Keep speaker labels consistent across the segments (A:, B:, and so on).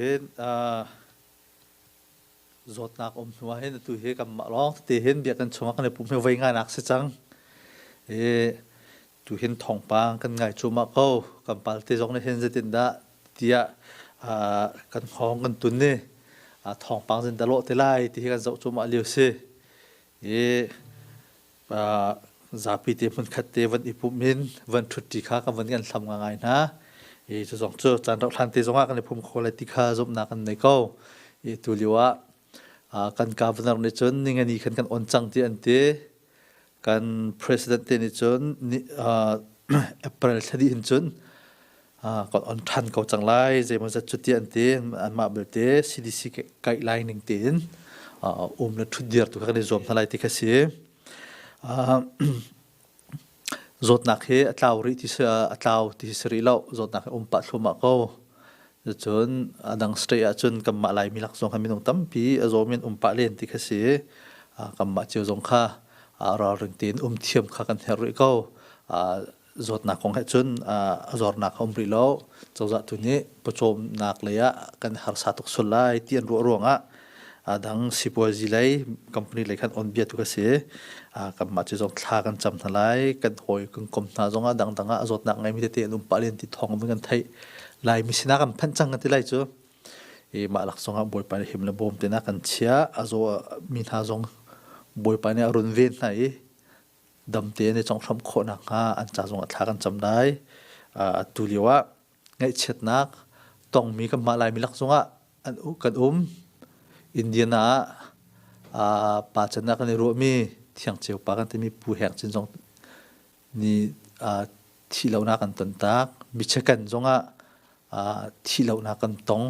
A: เห็นรถนักมหัวเห็นตัวเห็นกับมาร้องตีเห็นเบียกันชงกันเลยผมไม่ไว้งานนักสิจังตัวเห็นทองปางกันไงชูมาเขากับปาลตีจงในเห็นจะตินดาเดียกันห้องกันตุนนี่ทองปางจะตลอดที่ไล่ที่กันจะชูมาเลี้ยวเสียจะพิธีมันขัดเตวันอิปุมินวันชุดที่ข้ากับวันกันทำงานนะจะส่งเจอจานเราทันทีส่งกันในภูมิโคลติข้าจบนักกันในเขาตัวเลี้ยวกันกาวันนั้นจนนี่ไงนี่กันอ่อนจังที่อันเดียกัน president นี่จนApril ที่ดินจนก่อนอ่อนทันเขาจังไรจะมันจะจุดที่อันเดียอันมาเบิดเด CDC ไกด์ไลน์หนึ่งตีนและทุกเดือนตัวกันในจอมทลายที่เขาเสียรถนักเฮอัตลาวริที่อัตลาวที่สรีเลารถนักปัดลมก็จนดังสเตย์จนกำมาลายมีลักษณะมีนงตั้มปีจอมินปัดเล่นที่เขาเสียกำมาเจียวจงข้ารอเรื่องตีนเทียมข้ากันเฮริก็รถนักของให้จนรถนักริเลาเจ้าจัตุนี้ประชมนักเลยกันหาสาตุกสุไลที่อันรัวดังสิบวันจีไลคอมพานีเลยกันออนเบียตุกเสียกับมาจะจงทากันจำทลายกันหอยกันกลมนาจงดังรถนักไงมีแต่เตียนุ่มปาเลียนติดทองเหมือนกันไทยลายมีสินากันพันจังกันที่ไรจ้ะมาหลักจงบอยไปหิมละบมเตนักกันเชียมีนาจงบอยไปเนี่ยรุนเวนไหนดำเตียในจงทำโคนักอันจ่าจงทากันจำได้ตุลีว่าไงเช็ดนักต้องมีกันมาลายมีหลักจงอันกันอินเดียนาป่าจันนักในรัวมีเที่ยงเจียวปากันที่มีผู้แห่งจินจงนี่ที่เรานักกันตันตากมิเชกันจงที่เรานักกันตรง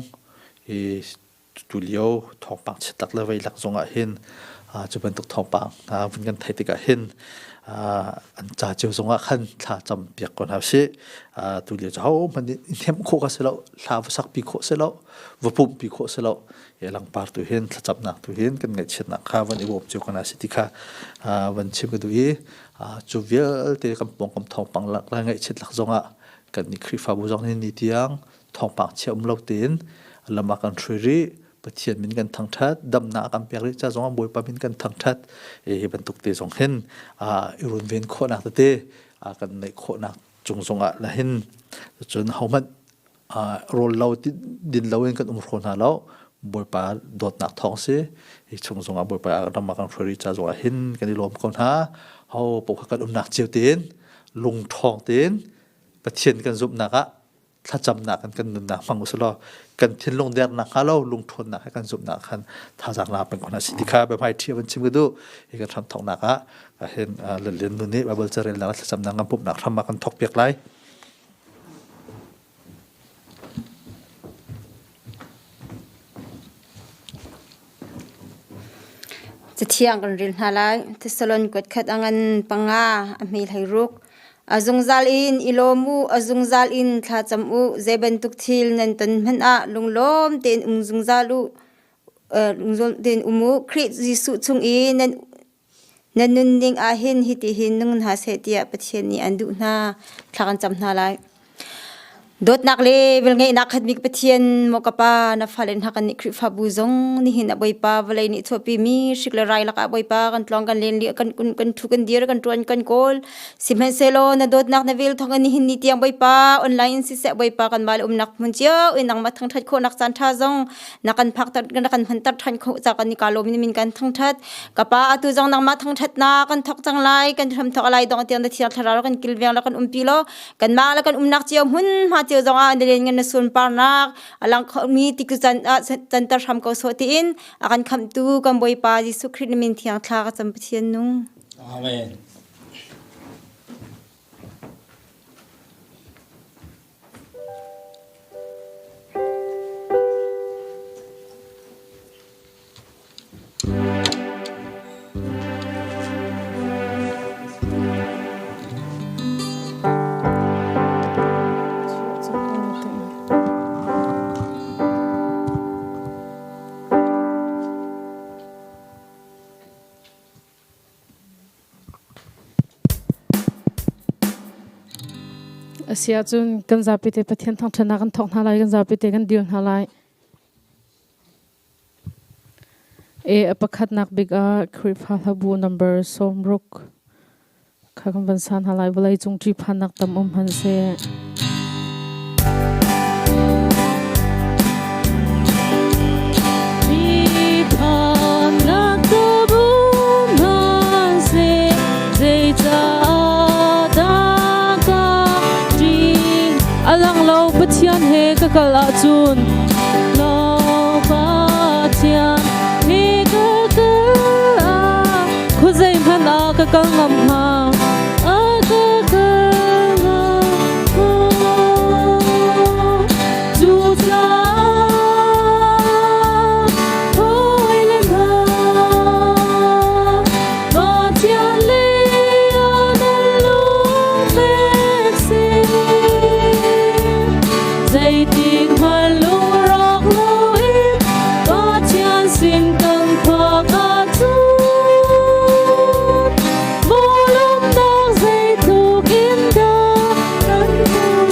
A: ตุเลียวทองปังเช็ดตักเลไว้หลักจงเห็นจะเป็นตุกทองปังเป็นกันไทยติกเห็นอันจ่าเจียวจงขันถ้าจำเปียกก่อนหาสิตุเลียวจะเอามันเทียมโคกันเสร็จแล้วลาวสักปีโคเสร็จแล้ววัปุ่มปีโคเสร็จแล้วหลังปาร์ตุเห็นถ้าจับนักตุเห็นกันไงเช่นนักข้าวันอีกบเจียวกันหาสิติค่ะวันชิมกันดูจูเวลเตะกำปองกำทองปังหลักแล้วไงเช่นหลักจงกันนี่คริฟาบุจงนี่นิดยังทองปังเชี่ยวเราเต้นละมากันทรีปะเทียนมินกันทั้งทัดดำนากันเปียกเลยจะจงบอยปามินกันทั้งทัดบรรทุกเตะจงเห็นรุนเวียนโคนักเตะกันในโคนักจงละเห็นจนเขามันโรลเราดินเราเองกันโคนาเราบอยปาโดดนักท้องเสียจงบอยปาดำมากันทรีจะจงเห็นกันในลมคนเขาปกกันนักเจียวเต้นลุงทองเต้นปะเทียนกันจุบนักถ้าจำหนักกันนุนหนักฟังอุสลอกันเทียนลงเดียร์หนักเราลงทุนหนักให้กันจุบหนักกันถ้าจากลาเป็นคนสิทธิค่าแบบให้เทียบมันชิมกันดูเอกทำทองหนักเห็นเรียนนุนนี้บาเบิลจะเรียนแล้วถ้าจำหนักกันปุ๊บหนักทำมากันทอกเปียกไร
B: จะเที่ยงกันเรียนหาไรที่สลนกดขัดอังันปังอามีไหรุกอาจงซาลินอิโลมูอาจงซาลินท่าจมูเจบันตุกทิลนันตันมันลุงล้มเต็นจงซาลูลุงล้มเต็นมูคริสจิสุชงนันนุนดิงอาหินฮิติหินนุงหาเสตียปะเทียนนี่อันดุนาท่ากันจำนาไรดดนักเลเวลไงนักขัดมิกปะเทียนมกปานาฟาเลนหักันนิคริฟาบูซงนี่หินอบอยปาเวลนี่ทัวปีมีสิกลไรลักอบอยปากันตลองกันเลียนเลียกันทุกันเดียร์กันตรวนกันโกลสิมันเซโลนาดดนักนาเวลทองกันนี่หินนี่เตียงบอยปาออนไลน์สิเสบอยปากันมาลนักมุนเจียวนังมาทั้งทัดโคนักสันทาซงนักกันพักตัดกันนักกันพันตัดทันโคจากกันนิกาโลมินกันทั้งทัดกปาอตุจงนักมาทั้งทัดนากันทักจังไรกันทำทักอะไรดองเตียงเทียร์ทารากันกิลเวียงแล้วกันปีโลกันมาแล้วกันนักเจียวหุ่นมาเจียวจงอันเดียนกันส่วนปานักหลังมีติกุจันตรทำเขาสวดอินอาการคำตูกันบอยปาจิสุครินมินที่อังทากจำเป็นเชียนนุ่ง
C: อาเมน
D: เสียจนกันจะไปเตะประเทศทางชนะกันทองทลายกันจะไปเตะกันเดียวทลาย
C: pakhat nak big a krip habu number somruk khakam bansan halai balai chung tri phanak tam han se alang lo pathian he ka kala chun lo pathian he ka ka khuzai phana ka kal ngam ha a ka ka chu cha hoi le ma pathian le ana lu ve se dây tiếng hoa lung rock lối có chian xin cần khoa cả chút mô lúc đang dây thu kim đa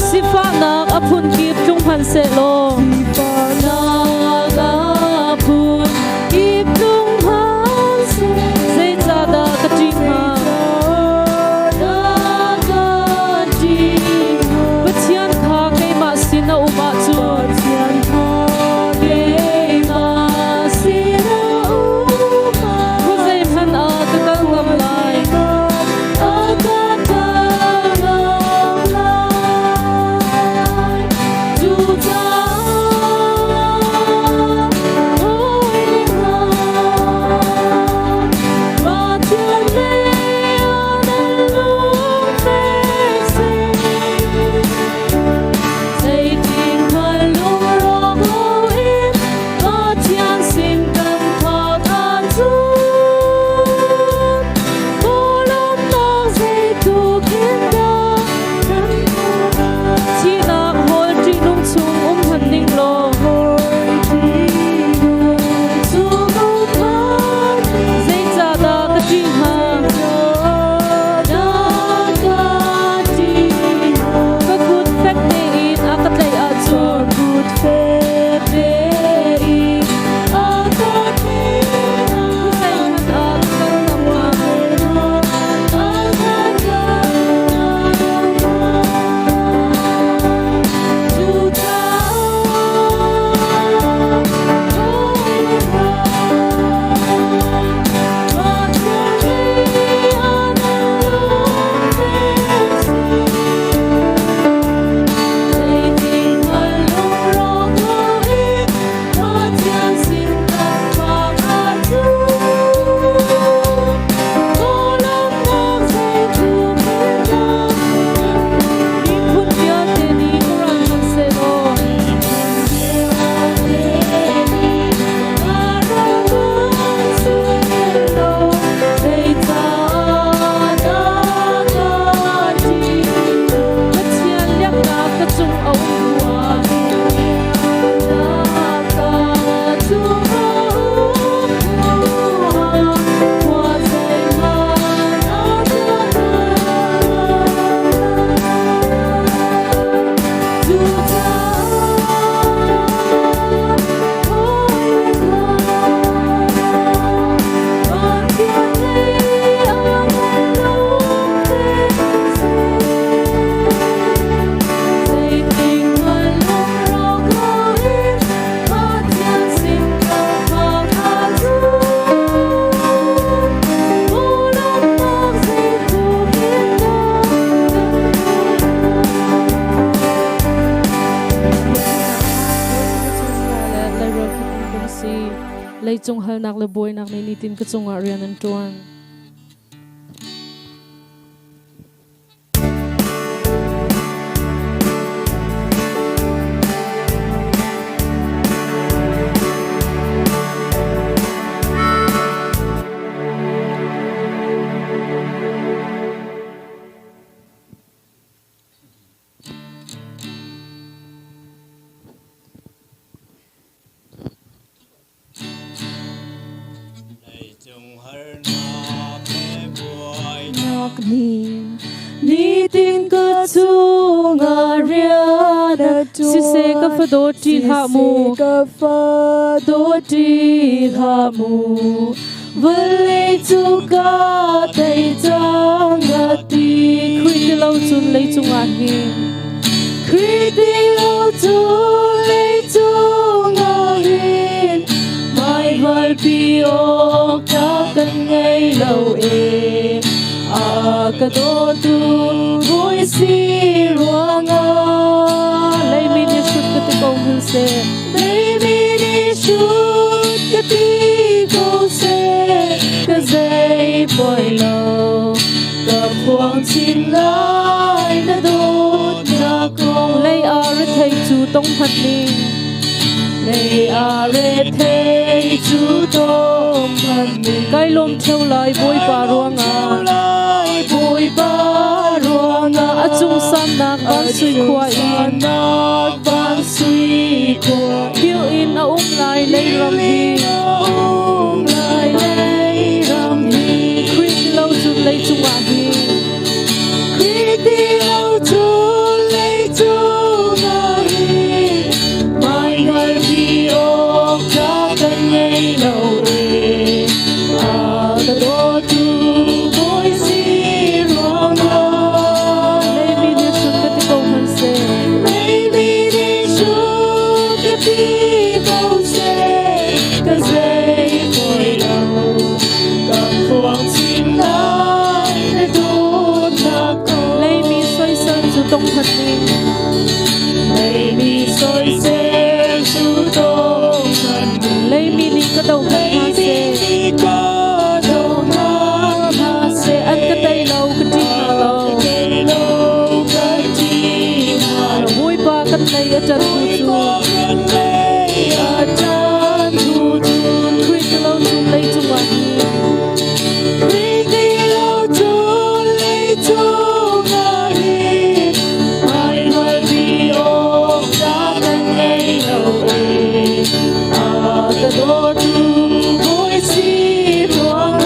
C: si pha nạc apun kip trung han se lo nạc apun kip trung han se dây cha da ka trinh ha Batian kha kay ma sina uma chu Batian kha kay ma sina uma Kuzay phan a ka kal ngam lai a ka kal ngam lai chu cha hoi ma Batian le ana lu ve se dây tiếng hoa lung rock lối có chian xin cần khoa cả chút cô lúc đang dây thu kim đa chỉ nạc hôi tri nung chung hẳn ninh lo hôi tri nung chung hẳn dây cha da ka tri ha da ka tri ka good fact te in a ka tlai a chu good fact te in a ka tlai sai man a ka ngam wa a ka chu cha dây tiếng hoa lung rock lối có chian xin cần khoa cả chút cô lúc đang dây thu kim đa đi phun bia te đi kuran man se lo dây cha da ka chi Batian liak na ka chung au hua da ka chung au hua hua zai man a da ka chu cha hoi ma Batian le ana lu ve se dây tiếng hoa lung rock lối có chian xin cần khoa cả chút cô lúc đang dây thu kim đa lai ro kan si lai chung hal nak le boy nak ni tin ka chung a rian an tuan nak ni tin ka chung a rian si se ka pha do ti ha mu ka pha do ti ha mu vale chu ka dai chang ati khri lo chun le chung a hi khri lo chun le chung a hi mai val pi o ka kan ngai lo e a ka do tu voi si ruanga lấy mi đi shoot cái tiếng công hương xe lấy mi đi shoot cái tiếng công xe cái dây bồi lâu gặp quang chín lại đã đốt nhà công lấy ar thấy chú tông hạt ninh lấy ar thấy chú tông hạt ninh cái lom theo lại bôi ba ruang à bôi ba ruang à chung san nạc ban suy khoai in ban suy khoai biểu in a lại lấy ram hi khuyết lâu chung lấy chung à hi khuyết lâu chung lấy chung à hi mai ngày đi ô cả căn ngày lâu e à ta đô tu vui si ruang lấy mi đi shoot cái tiếng công hân se lấy mi đi shoot cái tiếng công se cái dây bồi lâu gặp quang chín lại để đốt nhà công lấy mi xoay sơn chú tông hân ninh lấy mi xoay sơn chú tông hân ninh lấy mi đi cái đầu hân ha se ăn cái tay lâu cái chi hà lâu vui ba cái tay ở chân thu chu khuyết lâu chung lấy chung à khuyết lâu chung lấy chung à mai mai đi ô đã đang ngày lâu e à ta đô tu vui si ruang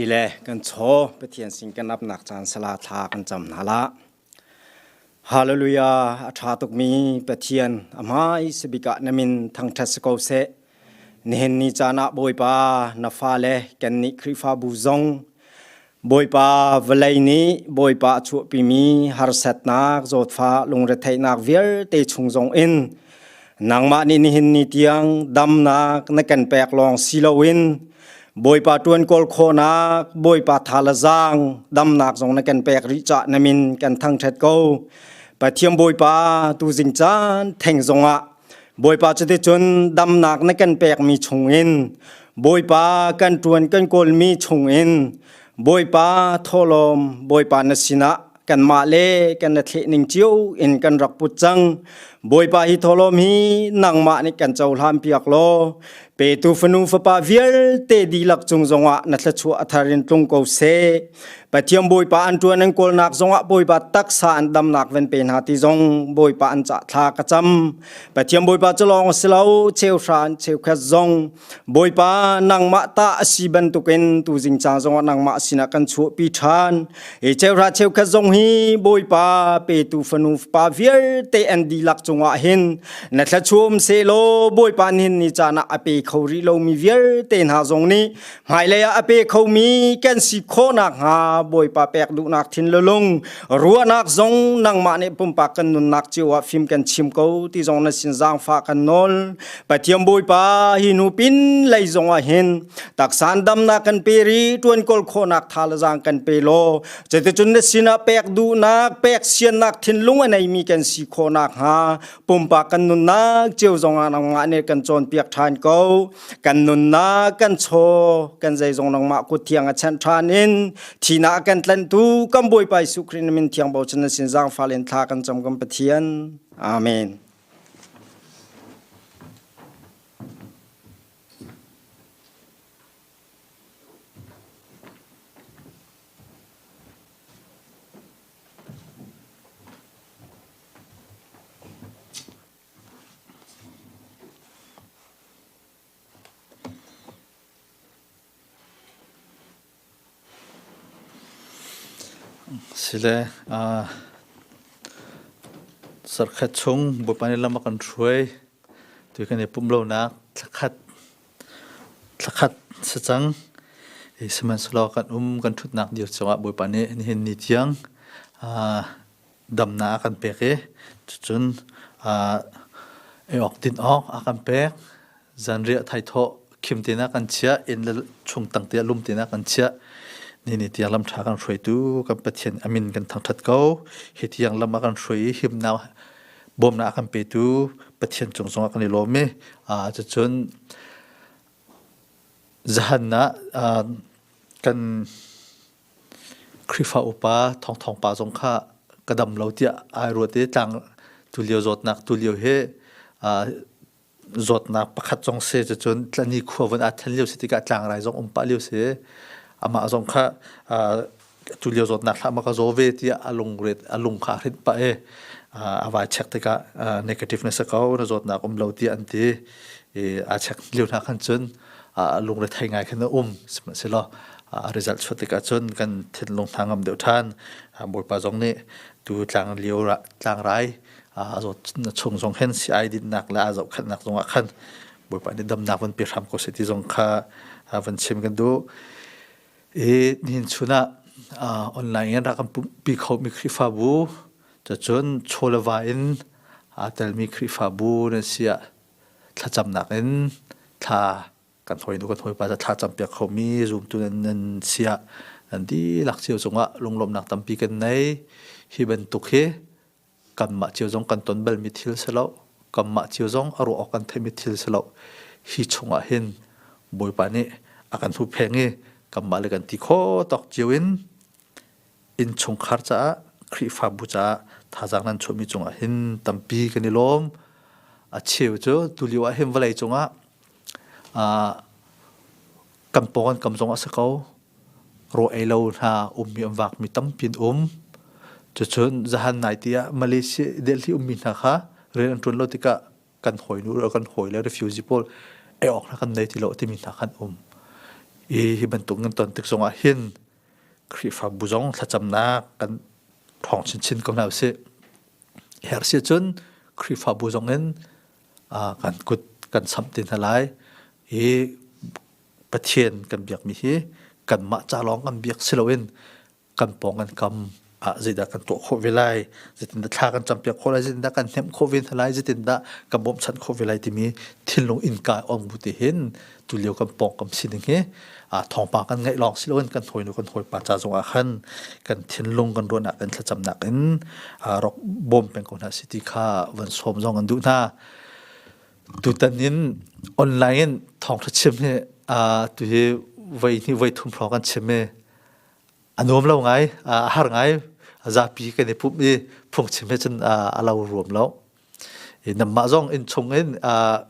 D: สิเลกันโชไปเทียนสิงกันนับหนักจานสลาทากันจำนาละฮาเลลูยาอาชาตุกมีไปเทียนอามาอิสบิกะนามินทางเทสโกเซเนหนิจานะบอยปานาฟาเลกันนิคริฟาบูซงบอยปาเวลัยนี้บอยปาชัวปีมีฮาร์เซตนักโจดฟ้าลงเรทัยนักเวียร์เตชุงซงอินนางมานิหินนิเตียงดำนักนักกันแปกลองซิลวินบอยปาตวนกอลโคนักบอยปาทาลจางดำนักส่งนักกันแปกริจานามินกันทั้งเท็ดโกไปเทียมบอยปาตูจิงจานแทงจงอะบอยปาจะได้จนดำนักนักกันแปกมีชงอินบอยปากันตวนกันกอลมีชงอินบอยปาทอลมบอยปานสินะกันมาเลกันเทนิงเจียวอินกันรักปุจัง บอยปาฮิโทโลมีนังมาในกันเจ้าลามเปียกโลเปตูฟนูฟปาเวียลเตดีลักจงจงวะนัทชัวอัทารินตรงโกเซปะเทียมบอยปาอันตัวนังโกลนักจงวะบอยปาตักษาอันดำนักเวนเป็นหาติจงบอยปาอันจะทากระจำปะเทียมบอยปาจะลองสลาวเชวชานเชวแคจงบอยปานังมาตาสีบันตุเกนตูจิงจางจงวะนังมาสินักันชัวปีทานเชวราเชวแคจงฮีบอยปาเปตูฟนูฟปาเวียลเตอันดีลักจงวะเห็นนัทชัวมเซโลบอยปานินนิจานะอเปเขาริโลมีเวียลเตนหาจงนี้หมายเลยอเปเขามีกันสิโคนักหาบอยปาแปกดูนักทินลงรัวนักจงนังมาเนปุ่มปากกันนุนนักจิวะฟิมกันชิมเขาที่จงนั้นสินจางฝากกันนอลปะเทียมบอยปาหินูปินไลจงเห็นตักสานดำนักกันเปรีตวนกอลโคนักทาลจางกันเปโลจะจะจนสินะแปกดูนักแปกเสียนนักทินลุงอันไหนมีกันสิโคนักหาปุ่มปากกันนุนนักจิวจงนังมาเนกันจนเปียกทานเขากันนุนนักกันโชกันใจจงนังมากุเทียงอัชันทานินทีนักกันตันตูกัมบอยไปสุครินมินเทียงบ่ชนะสินจางฟาเลนทากันจำกันปะเทียนอาเมน
A: สิเลสักขัดชงบุปผานิลมากันช่วยตัวกันเนี่ยปุ่มโลนักสักขัดสัจังสมัยสลอกันกันทุดนักเดียวจังหวะบุปผานี่เห็นนิดยังดำนากันเปกจนออกดินออกอากันเปกจันเรียไทยโตคิมตีนักกันเชียอินชงตั้งเตียลุ่มตีนักกันเชียนี่ที่ยังลำชากันช่วยดูกันปะเทียนอามินกันทางทัดเก้าเหตุยังลำมากันช่วยหิมนาวบ่มนากันไปดูปะเทียนจงกันในโลกจะจนจะหันนะกันคริฟ้าอุปาทองป่าจงข้ากระดำเราเดียไอรัวเดียจังตุเลียวจดนักตุเลียวเฮจดนักประคัดจงเสจะจนตอนนี้ขวบวันอาทิตย์เลียวสิติกาจังไรจงปะเลียวเสอามาจงข้าตุเลียวจดนักมาก็โจเวที่อารมณ์เรดอารมณ์ขาดไปอาว่าเช็คติกาnegativeness เขาจดนักเราที่อันที่อาเช็คเลียวนักขันจนลงเรทง่ายขึ้นเสียละresult ชุดติกาจนกันทิ้งลงทางอำเดียวท่านบทปาจงนี้ดูจางเลียวจางไรจดชงเห็นสิไอดินนักและจดขันนักจงขันบทปานี้ดำนักวันเปียรทำก็สิที่จงข้าวันชิมกันดูนี่ชุนะออนไลน์รักกันปีเขามีคลิปฟาบูจะจนโชลวาอินแต่มีคลิปฟาบูนั่นเสียถ้าจำหนักนั้นถ้ากันถอยดูกันถอยไปจะถ้าจำเปียกเขามีรูมตัวนั้นเสียนั่นที่หลักเชียวจงว่าลงลมหนักตั้มปีกันในฮิบันตุกเฮกันมาเชียวจงกันต้นเบลมิทิลเสลากันมาเชียวจงอารมณ์ออกกันเทมิทิลเสลาฮิชงอาเห็นบอยปานี่อาการทุบเพงเงกันมาเลยกันที่โคตอกเจียวอินชงคาร์จ้าคริฟาบูจ้าถ้าจากนั้นชมิจงอาเห็นตั้มปีกันนี่ล้มเชียวเจ้าตุลิวอาเห็นว่าไรจงกันปอนกันจงอาศัยเขาโรเอลล์นามีอันวักมีตั้มปินจะชนจะหันไหนที่มาเลเซียเดลที่มีนะคะเรื่องทุนโลติกะกันหอยนู้นกันหอยแล้ว refusable ออกนะกันในที่โลที่มีนักกันฮิบันตุงกันตอนตึกจงอาเห็นคริฟาบุจงถ้าจำนักกันท้องชินก็น่าเสียเฮอร์เซียจนคริฟาบุจงเงินกันกุดกันสัมตินทลายประเทศกันเบียกมีกันมาจาร้องกันเบียกเสลวินกันปองกันกำจิตกันตัวโควิดไลจิตดักทากันจำเปียกโควิดจิตดักกันเทมโควิดทลายจิตดักกันบ่มชันโควิดไลที่มีทิ้งลงอินกายอองบุตรเห็นตุเลียวกันปองกันสิ่งนี้ทองปากกันไงลองเสลวินกันถอยหนูกันถอยป่าจาจงอาขันกันทิ้งลงกันรวนนักกันจำหนักกันรกบ่มเป็นคนหาสิทธิค่าวันสมจงกันดูหน้าดูตอนนี้ออนไลน์ทองทัชเชมเนี่ยตัวไว้ทุ่มพร้อมกันเชมเนี่ยอันนู้นเราไงหาไงจะปีกันเนี่ยปุ๊บนี่พงเชมจนเรารวมแล้ว นำมาจงอินชงอิน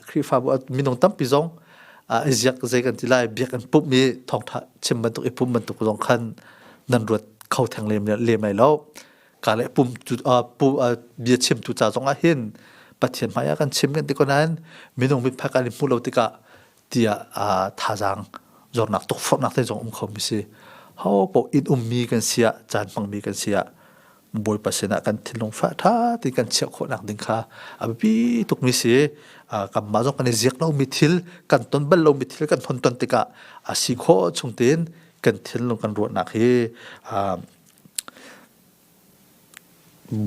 A: คริฟาบุมีนงตั้มปีจงเจียกใจกันที่ไรเบียกันปุ๊บมีทองท่าชิมมันตุกปุ๊บมันตุกจงขันนันรวดเข้าทางเลมไหนแล้วกาเลปุ่มจุดปุ่มเบียชิมจุดจ่าจงอาหินปัจเจียนมายากันชิมกันที่คนนั้นมีนงมีพักการพูดเราติกะที่ท่าจังจงนักตกฟอกนักที่จงเขาไม่ใช่เขาบอกอินมีกันเสียจานฟังมีกันเสียบอยปัสนากันที่ลงฟ้าท่าที่กันเชี่ยวคนนักดิ้งค่ะพี่ตุกมิเสียกับมาจงกันเจียกเรามิทิลกันต้นบัลเรามิทิลกันพนต้นติกะสิโคชงเตียนกันที่ลงกันรวดนัก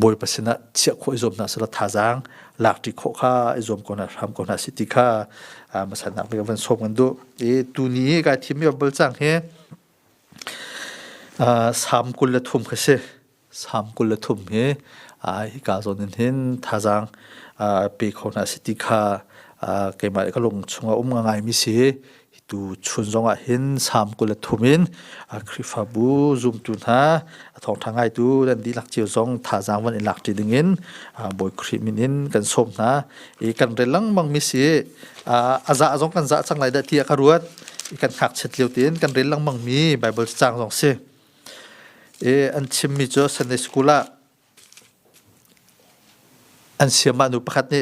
A: บอยปัสนาเชี่ยวคนอิจมนักสระท่าจังหลักที่โคข้าอิจมคนนักทำคนนักสิทธิค่ะมาสนับไปกันสมกันดูตัวนี้การที่มีบัลจังสามกุลทุ่มก็เสียสามกุลทุ่มฮิกาโซนินหินท่าจังปีคนนักสิทธิค่ะเกี่ยมาก็ลงชงง่ายมิเสียดูชุนจงหินสามกุลทุ่มินคริฟาบูซุมตุนฮะทองทางไงดูดันดีหลักเจียวจงท่าจังวันหลักจีดึงอินบอยคริมินินกันสมนะกันเรลังมังมิเสียอาจารย์จงกันจะจังไรได้ที่อาการวดกันขักเฉลียวตีนกันเรลังมังมีไบเบิลจังจงเสียอันชิมมิโจสันในสกุลอันเสียมานุประคัตนี่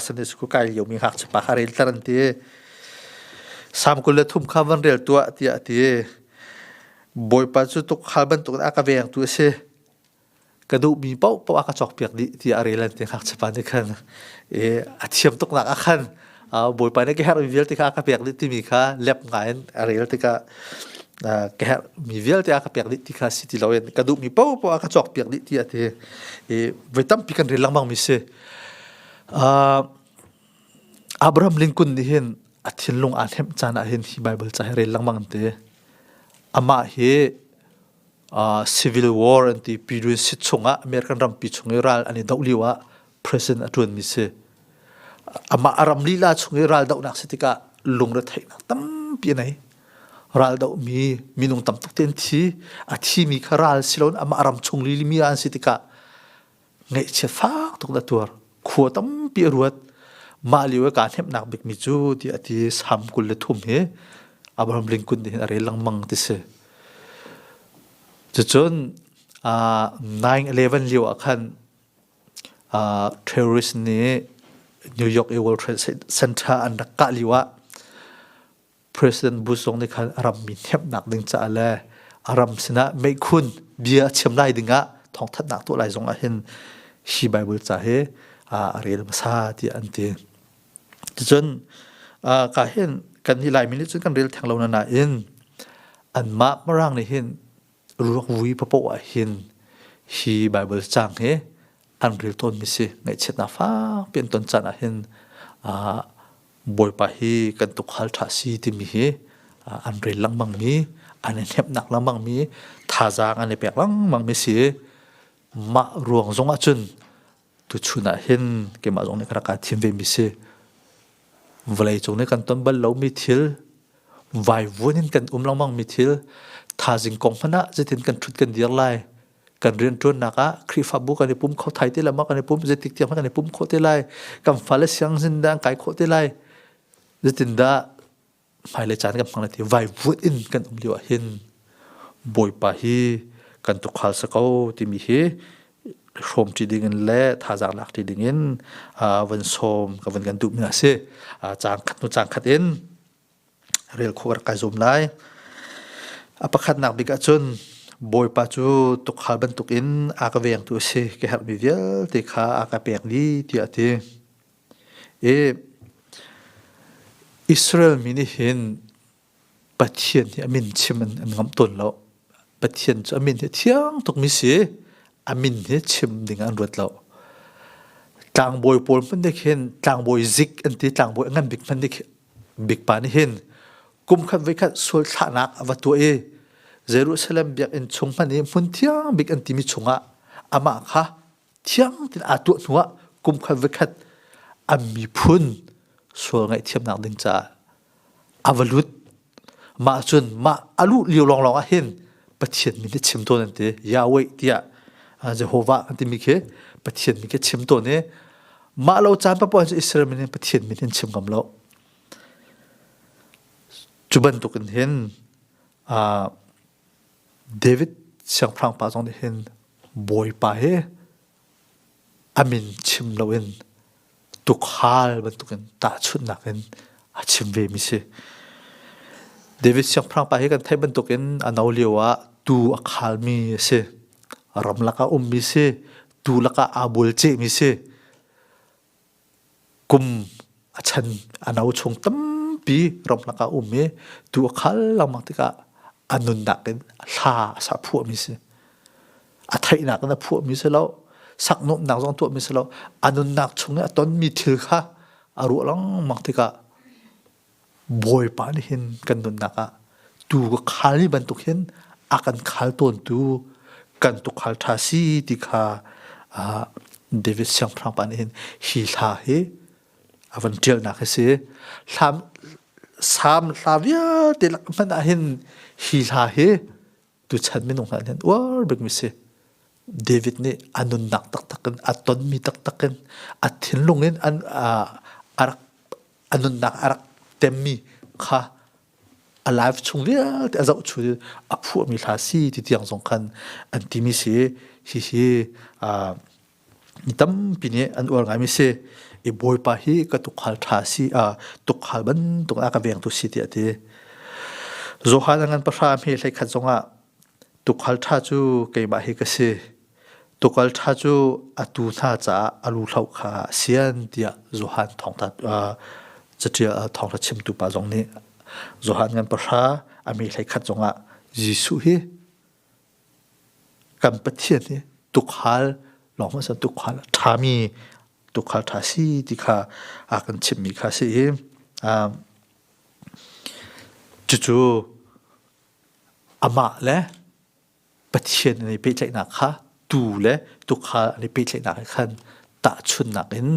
A: สันในสกุลกายอยู่มีหักจะปะฮาริลตารันตีสามกุลทุ่มข้าวันเรียลตัวที่บอยปัจจุตุกขับบันตุกอากาเวียงตัวเสียกระดูมีเป้าอากาจอกเปียกดิที่อาริลันตีหักจะปะนี่กันอาเทียมตุกหนักอาคันบอยไปนี่แค่ฮาริลที่ข้าอากาเปียกดิที่มีข้าเล็บงานอาริลที่ข้าแค่มีเวลที่อาคาเปียกดิที่ข้าสิทธิเราเองกระดูมีเป้าอาคาจอกเปียกดิที่ที่เวทัมพิกันเรื่องบางมิเสอับราฮัมลิงกุนนี่เห็นอาทิตย์ลงอันเห็นจานเห็นที่ไบเบิลจะให้เรื่องบางเตะอามาเฮcivil war อันที่ปีด้วยสิทธิ์ชงอเมริกันรัมปีชงอิรัลอันนี้ดาวลิวะ president อัจวนมิเสอามาอารัมลีลาชงอิรัลดาวนักสิทธิกะลงรถไถนักตั้มปีไหนรัลดาวมีนงตั้มตุกเต็นทีอาที่มีคารัลสิลอนอามาอารมชงลิลิมีอันสิติกะไงเชฟ้าตุกตะตัวขวดตั้มปีรวดมาลิวการเห็นนักบิกมิจูที่อาที่สามกุลทุ่มเฮอับราฮัมลิงกุนที่อะไรลังมังติเสจน9/11ลิวอาคันterrorist นี้นิวยอร์กWorld Trade Center อันดักกะลิวะPresident Bush ตรงนี้คันอารัมมีเทียบหนักดึงจะอะไรอารัมสินะไม่คุณเบียเชื่อมไล่ดึงอ่ะท้องทัดหนักตัวไหลทรงอาเห็นชีไบเบิลจะเฮเรียนภาษาที่อันเดียจนการเห็นกันที่หลายมินิจนกันเรียนทางเราหนาอินอันมาเมื่อร่างในเห็นรู้วิปโปะเห็นชีไบเบิลจังเฮอันเรียนต้นมิสิในเช็ดนาฟ้าเป็นต้นจันเห็นบอยปะฮีกันตุกฮัลทัศน์ที่มีอันเรลังมังมีอันนี้เห็บหนักลังมังมีท่าจางอันนี้เปียกลังมังมีสิมารวงจงอาจุนตุชุนะเห็นเกี่ยมาจงในกระดาษทีมเวมิสิเวลาจงในกันต้นบัลเรามีทิลไววนนินกันลังมังมีทิลท่าจิงกงพนะจะถึงกันชุดกันเดียร์ไลกันเรียนจนนักคริฟาบุกันในปุ่มเขาไทยที่ละมักกันในปุ่มจะติดเตียงกันในปุ่มเขาที่ไลกันฟาเลเซียงซินดังไก่เขาที่ไลจะติดได้ไม่เลยจานกับฟังเลยที่ไววุฒินกันเดียวเห็นบอยปะฮีกันตุกขลสกาวที่มีเฮชมที่ดิ่งเล่ท่าจางหลักที่ดิ่งวันชมกับวันกันดุมีอะไรจางขัดนุจางขัดเอ็นเรียลคู่กับการจมไล่อปขัดหนักบิกจนบอยปะจูตุกขลบันตุกอินอากาเวียงตัวเสกหัดมีเดียที่ข้าอากาเปียกดีที่อาทิอิสราเอลมีนี่เห็นปะเทียนที่อามินชิมันอันงำต้นแล้วปะเทียนจะอามินที่เที่ยงตุกมิเสียอามินที่ชิมดิ่งอันรวดแล้วต่างบอยปอลมันได้เห็นต่างบอยซิกอันที่ต่างบอยงั้นบิ๊กมันได้บิ๊กปานี่เห็นกุมขัดไว้ขัดส่วนฐานักอวตัวเเยรูซาเล็มเบียกอินชงมันนี่มุนเที่ยงบิ๊กอันที่มีชงอามาค่ะเที่ยงที่อาตัวหนัวกุมขัดไว้ขัดอามีพุนส่วนไงเทียมนักดึงจ่าอวลุดมาจนมาอาลุเลียวลองเห็นปะเทียนมีแต่ชิมตัวนั่นเตยาเวที่เจโฮวาอันที่มีแค่ปะเทียนมีแค่ชิมตัวเนี่ย มาเราจานปะปอนอิสราเอลเนี่ยประเทศมันชิมกับเราจุบันตุกันเห็นเดวิดเสียงพรางปาจงเห็นบอยไปอามินชิมเราเห็นตุกฮาลบันตุกันตาชุดนักเห็นชิมเวมิเซเดวิดเสียงพรางไปกันไทยบันตุกันอันเอาเลียวะตูอักฮาลมีเซรำลักอามิเซตูลักอาบุลเจมิเซกุมอาชันอันเอาชงตั้มปีรำลักอามิตูอักฮาลลังมักติกะอันนุนนักกันลาสะพวกมิเซอาไทยนักกันพวกมิเซแล้วสักนุ่มนักจงตัวมิเซแล้วอันนุนนักชงเนี่ยตอนมีถือค่ะอารุลังมักติกะบอยปานเห็นกันนุนนักะตูก็ขายบันตุกเห็นอากันขายต้นตูกันตุกขายทาสีติกาเดวิดเสียงพรางปานเห็นฮีลาเฮอวันเดียวนักเสียสามลาวิอาเดลักมันเห็นฮีลาเฮดูฉันไม่นงนั้นเห็นว้าเบิกมิเซเดวิดเนี่ยอันนุนนักตักตักกันอัตตนมีตักตักกันอัดเห็นลงเห็นอารักอันนุนนักอารักเต็มมีค่ะalive ชงเรียแต่อาจจะช่วยอภัวมีลาสีที่ที่ยังสำคัญอันที่มีเสียนี่ตั้มปีนี้อันอวดงานมีเสียอีบอยปะฮีก็ตุกขัลทาสีตุกขัลบันตุกอากาเวียงตุสิที่ที่โจฮานังพระรามเฮลัยขัดจงตุกขัลทาจูเกี่ยมาฮีก็เสียตุกขัลทาจูอัตุนาจ้าอาลูเขาขาเสียนเดียโจฮันทองทัดจะเจียทองทัดชิมตุปาจงนี้โจฮันงันพระราอเมริกาขัดจงยิสุเฮกัมปะเทียนเฮตุกขัลลองมาสันตุกขัลทามีตุกขัลทาสีที่ข้าอากันชิมมีข้าสิจู่ๆอามาและปะเทียนในเปใจนักข้าตูและตุกขัลในเปใจนักขันตาชุนนักเห็น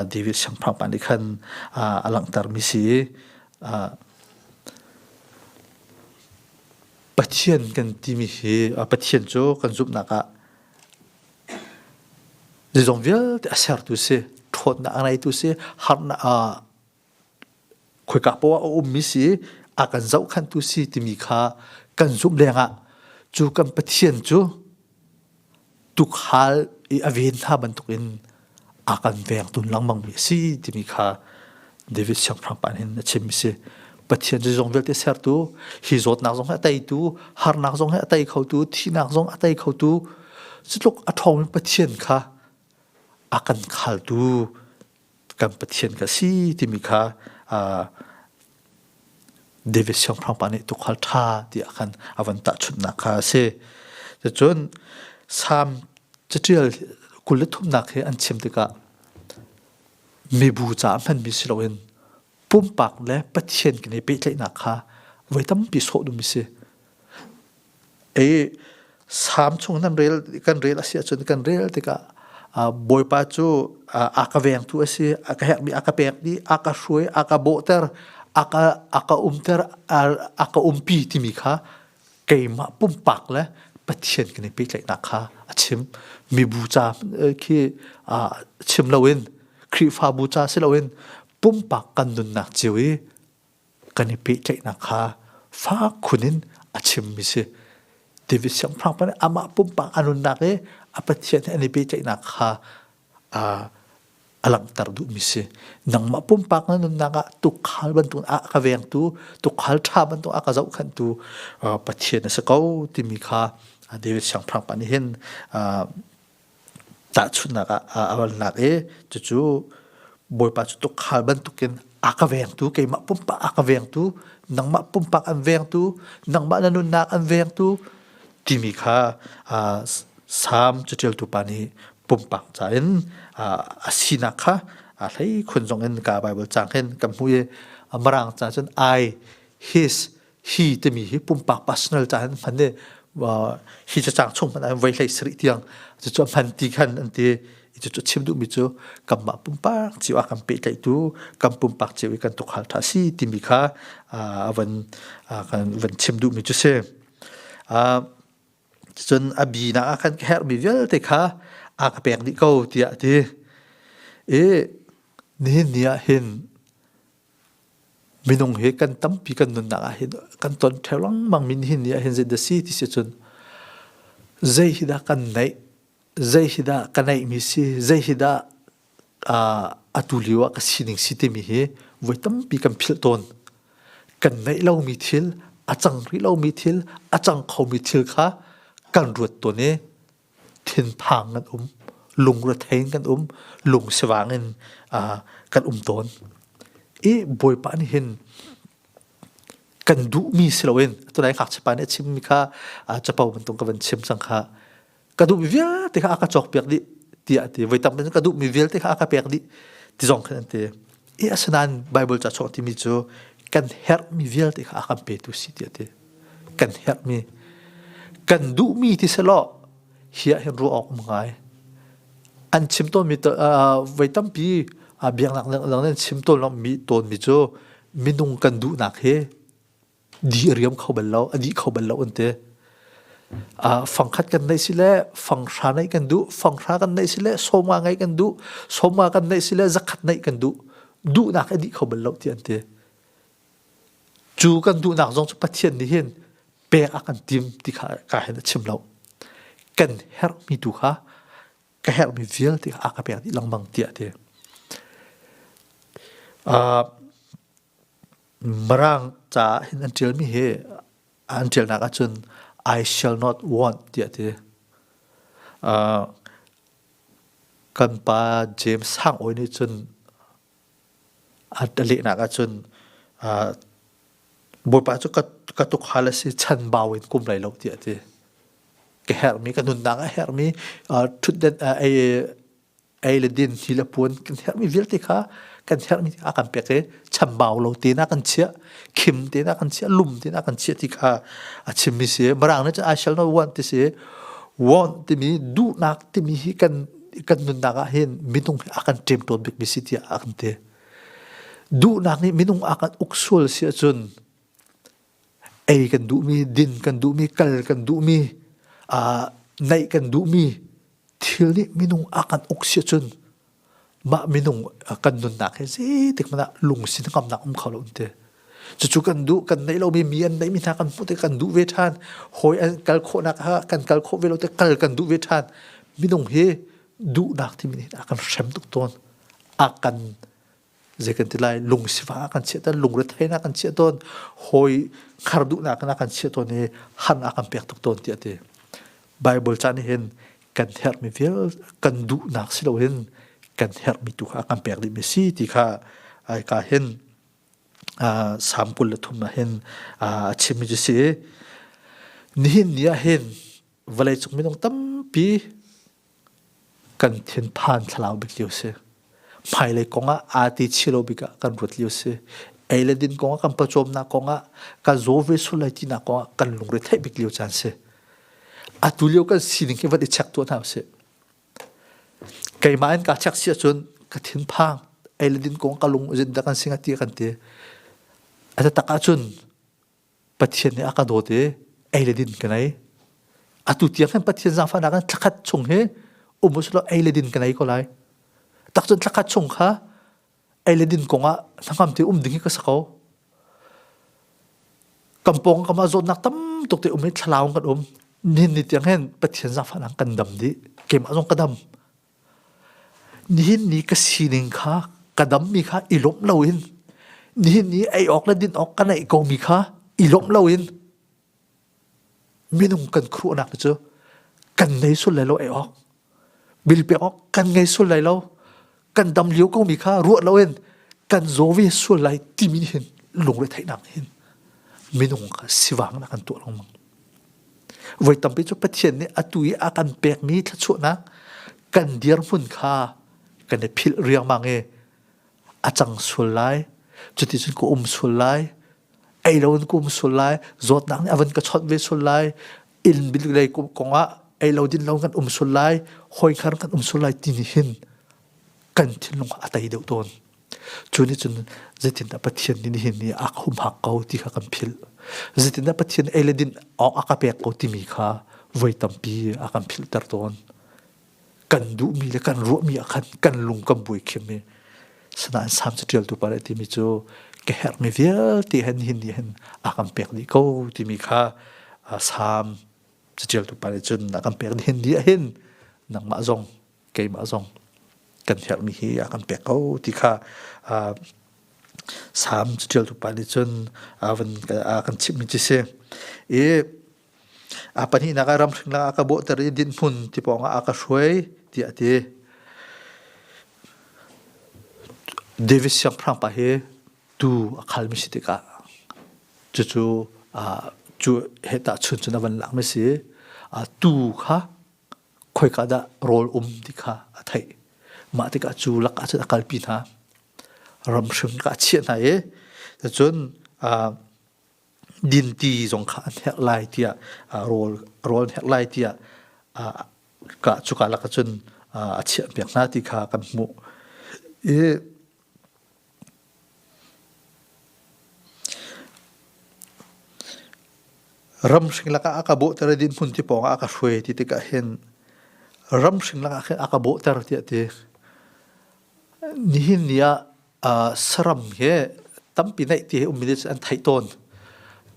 A: เดวิดช่างพรางปานในขันอลังตารมิสีปะเทียนกันที่มีปะเทียนโจกันจุบนักจะจงเวลแต่อาศัยตัวเสียทนนักอะไรตัวเสียหันคุยกับพวกมิสีอากันเจ้าขันตัวเสียที่มีค่ากันจุบแรงจูกันปะเทียนโจตุกฮัลอเวนท่าบรรทุกินอากันแวงตุนลังมังมิสีที่มีค่าเดวิดช่างพรางปานเห็นเชมิสีปะเทียนจะจงเวลแต่เสียตัวฮิโซดนักจงให้ไตตัวฮาร์นักจงให้ไตเขาตัวที่นักจงให้ไตเขาตัวสุดลูกอัฐองปะเทียนค่ะอากันขัลตัวกันปะเทียนกับสีที่มีค่าเดวิดช่างพรางปานตุกขัลท่าที่อากันอวันตัดชุดนักค่ะเสจะจนสามจะเจอกุลทุมนักเฮอันเชื่อมติกะมีบูจามันมีสิเราเองปุ่มปากและปะเทียนกันในเป๊ะใจนักค่ะไว้ตั้มปีโซดูมิเซสามช่วงนั้นเรียลกันเรียลอาเซียจนกันเรียลติกะบอยป้าจูอากาเวียงตัวเสียอากาเฮมีอากาเปียกดีอากาช่วยอากาโบเตอร์อากาเตอร์อากาปีที่มีค่ะเกี่ยมาปุ่มปากและปะเทียนกันในเป๊ะใจนักค่ะชิมมีบูจาคือชิมเราเองครีฟ้าบูจาเสเราเองปุ่มปากกันนุนนักจิวิกันในเป๊ะใจนักค่ะฟ้าคุนินชิมมิเซเดวิดช่างพรางปานอามาปุ่มปากอนุนักปะเทียนในเป๊ะใจนักค่ะอลังตารดูมิเซนังมาปุ่มปากนั้นนักตุกขัลบันตุอากาเวียงตุกขัลท่าบันตุอากาเจ้าขันตุปะเทียนสกาวที่มีค่ะเดวิดช่างพรางปานเห็นตัดชุดนักอวันนักจู่บอยปัจจุตุกขัลบันตุกินอากาเวียงตุเกี่ยมาปุ่มปากอากาเวียงตุนังมาปุ่มปากอันเวียงตุนังมานันุนักอันเวียงตุที่มีค่ะสามจุดเดียวตุปานีปุ่มปากจ่ายสินักค่ะอะไรคนจงเห็นกับไบเบิลจางเห็นกับมวยมรังจางจนI his he จะมีปุ่มปาก personal จางมันเนี่ยว่าhe จะจางช่วงมันไว้เลยสิริเดียงจะจวนพันตีกันอันที่จะจดชิมดูมิจูกำมาปุ่มปากจิวอากันเปใจตูกำปุ่มปากจิวกันตุกขัลทาสีที่มีค่ะวันชิมดูมิจูเซจนอบีนะอากันแค่มีเยอะแต่ค่ะอากาเปียกนี่ก็ที่ nihin niya hin minung he kan tampi kan nun naka hin kan ton thelang mang min hin niya hin zeda si ti se chun zai hida kan nai zai hida kanai mi si zai hida atuliwa ka sining si te mi he voi tampi kan phil ton kan nai lau mi thil achang ri lau mi thil achang khau mi thil kha kan ruat to ne thin phang kan lung ra thein kan lung sewangin kan ton boy pa ni hin kan du mi silawin to nai khak chpa ne chim mi kha chapau man tong ka ban chim sang kha ka du mi via te kha ka chok pek di tia ti voi tam ka du mi vil te kha ka pek di ti jong khan te asanan bible cha chok ti mi chu kan her mi vil te kha ka pe tu si ti te kan her mi kan du mi ti selo hia hen ru ok mangai an chim to mi to voi tam pi biang lang nen chim to long mi ton mi chu minung kan du nak he di riam khau bal lo adi khau bal lo ante phang khat kan nei sile phang sha nei kan du phang sha kan nei sile soma ngai kan du soma kan nei sile zakhat nei kan du nak adi khau bal lo ti ante chu kan du nak jong chu pathian ni hin pe akan tim ti kha ka hen chim lo kan her mi tu kha ka her mi vil ti aka pe di lang mang ti ate marang cha hin until mi he until na ka chun I shall not want ti ate kan pa James sang oi ni chun atali na ka chun boy pa chu ka tuk hala si chan bawin kum lai lo ti ate ke her mi ka nun na ka her mi thut den ai le din hila pun kan her mi vil ti kha kan her mi akan peke cham baw lo ti na kan chia kim ti na kan chia lum ti na kan chia ti kha achim mi se marang na I shall not want ti se want ti mi du nak ti mi hi kan nun na ka hin minung akan tem ton bik mi si ti akan te du nak ni minung akan uksul si chun ai kan du mi din kan du mi kal kan du mi nai kan du mi thil ni minung akan uksia chun ma minung kan nun nak he si tik mana lung sin kam nak khalo unte chu kan du kan nai lo mi mian nai mi na kan pu te kan du ve than hoi an kal kho nak ha kan kal kho ve lo te kal kan du ve than minung he du nak ti mi akan shem tuk ton akan zekan tilai lung siwa akan che ta lung re thai na kan che ton hoi khar du na kan che ton ne han akan pek tuk ton ti ate bible chan hen kan her mi vel kan du nak si lo hen kan her mi tu kha kan pek di mi si ti kha ai ka hen sampul thum na hen chimi ju si nihin nia hen valai chuk mi nong tam pi kan thin phan thlau bik liu se mai le konga ati chilo bika kan rut liu se eile din konga kan pachom na konga ka zo ve sulai ti na konga kan lung re thai bik liu chan se atulio kan sining ke wat chak to na se kai man ka chak sia chun ka thin phang eile din konga ka lung jin da kan singa ti kan te ata taka chun pathian ne aka do te eile din kanai atu tiang kan pathian za fa na kan thakat chung he umuslo eile din kanai ko lai tak chun thakat chung kha eile din konga thangam te ding ka sakau kampong kama zon nak tam tok te umit thlaung kan nin ni tiang hen pathian za fa na kan dam di kem azong kadam nihin ni ka sining kha kadam mi kha ilom loin nihin ni ai ok la din ok kana ikaw mi kha ilom loin minung kan khru nak chu kan nei sul lai lo ai ok bil pe ok kan ngai sul lai lo kan dam liu ko mi kha ruat loin kan zovi sul lai ti min hin lung le thai nak hin minung ka siwang na kan tu long mang voi tampi chu pathian ni atui akan pek mi thla chu na kan dir mun kha kan phil riang mange achang sulai chuti chun ko sulai ai lon ko sulai zot nak ni avan ka chot ve sulai in bil lai ko konga ai lo din lo kan sulai hoi khar kan sulai ti ni hin kan thilung atai deuh ton chuni chun zetin da pathian ni hin ni akhum ha kau ti kha kan phil zetin da pathian eledin ok akapek ko ti mi kha voi tampi akan phil tar ton kan du mi le kan ro mi kan lung kam bui khem me sanan sam chial tu pare ti mi chu ke her mi vial ti hen hin ni hen akam pek ni ko ti mi kha sam chial tu pare chun akam pek ni hen ni hen nang ma zong ke ma zong kan her mi hi akam pek ko ti kha sam chial tu pare chun avan kan chip mi chi se e apa ni nagaram singla aka bo tari din pun ti ponga aka shway ti ati Davis yang prang pa he tu akal mi sitika chu chu heta chun chuna van lak me si tu kha khoi ka da rol ti kha athai ma ti ka chu lak a cha akal pi na ram sing ka chien na e chun din ti zong kha hek lai tia rol hek lai tia ka chu ka la ka chun a chia pek na ti kha kan mu e ram sing la ka aka bo tar din phun ti pong aka shwe ti ka hen ram sing la ka aka bo tar ti ati ni hin nia saram he tampi nai ti umidis an thai ton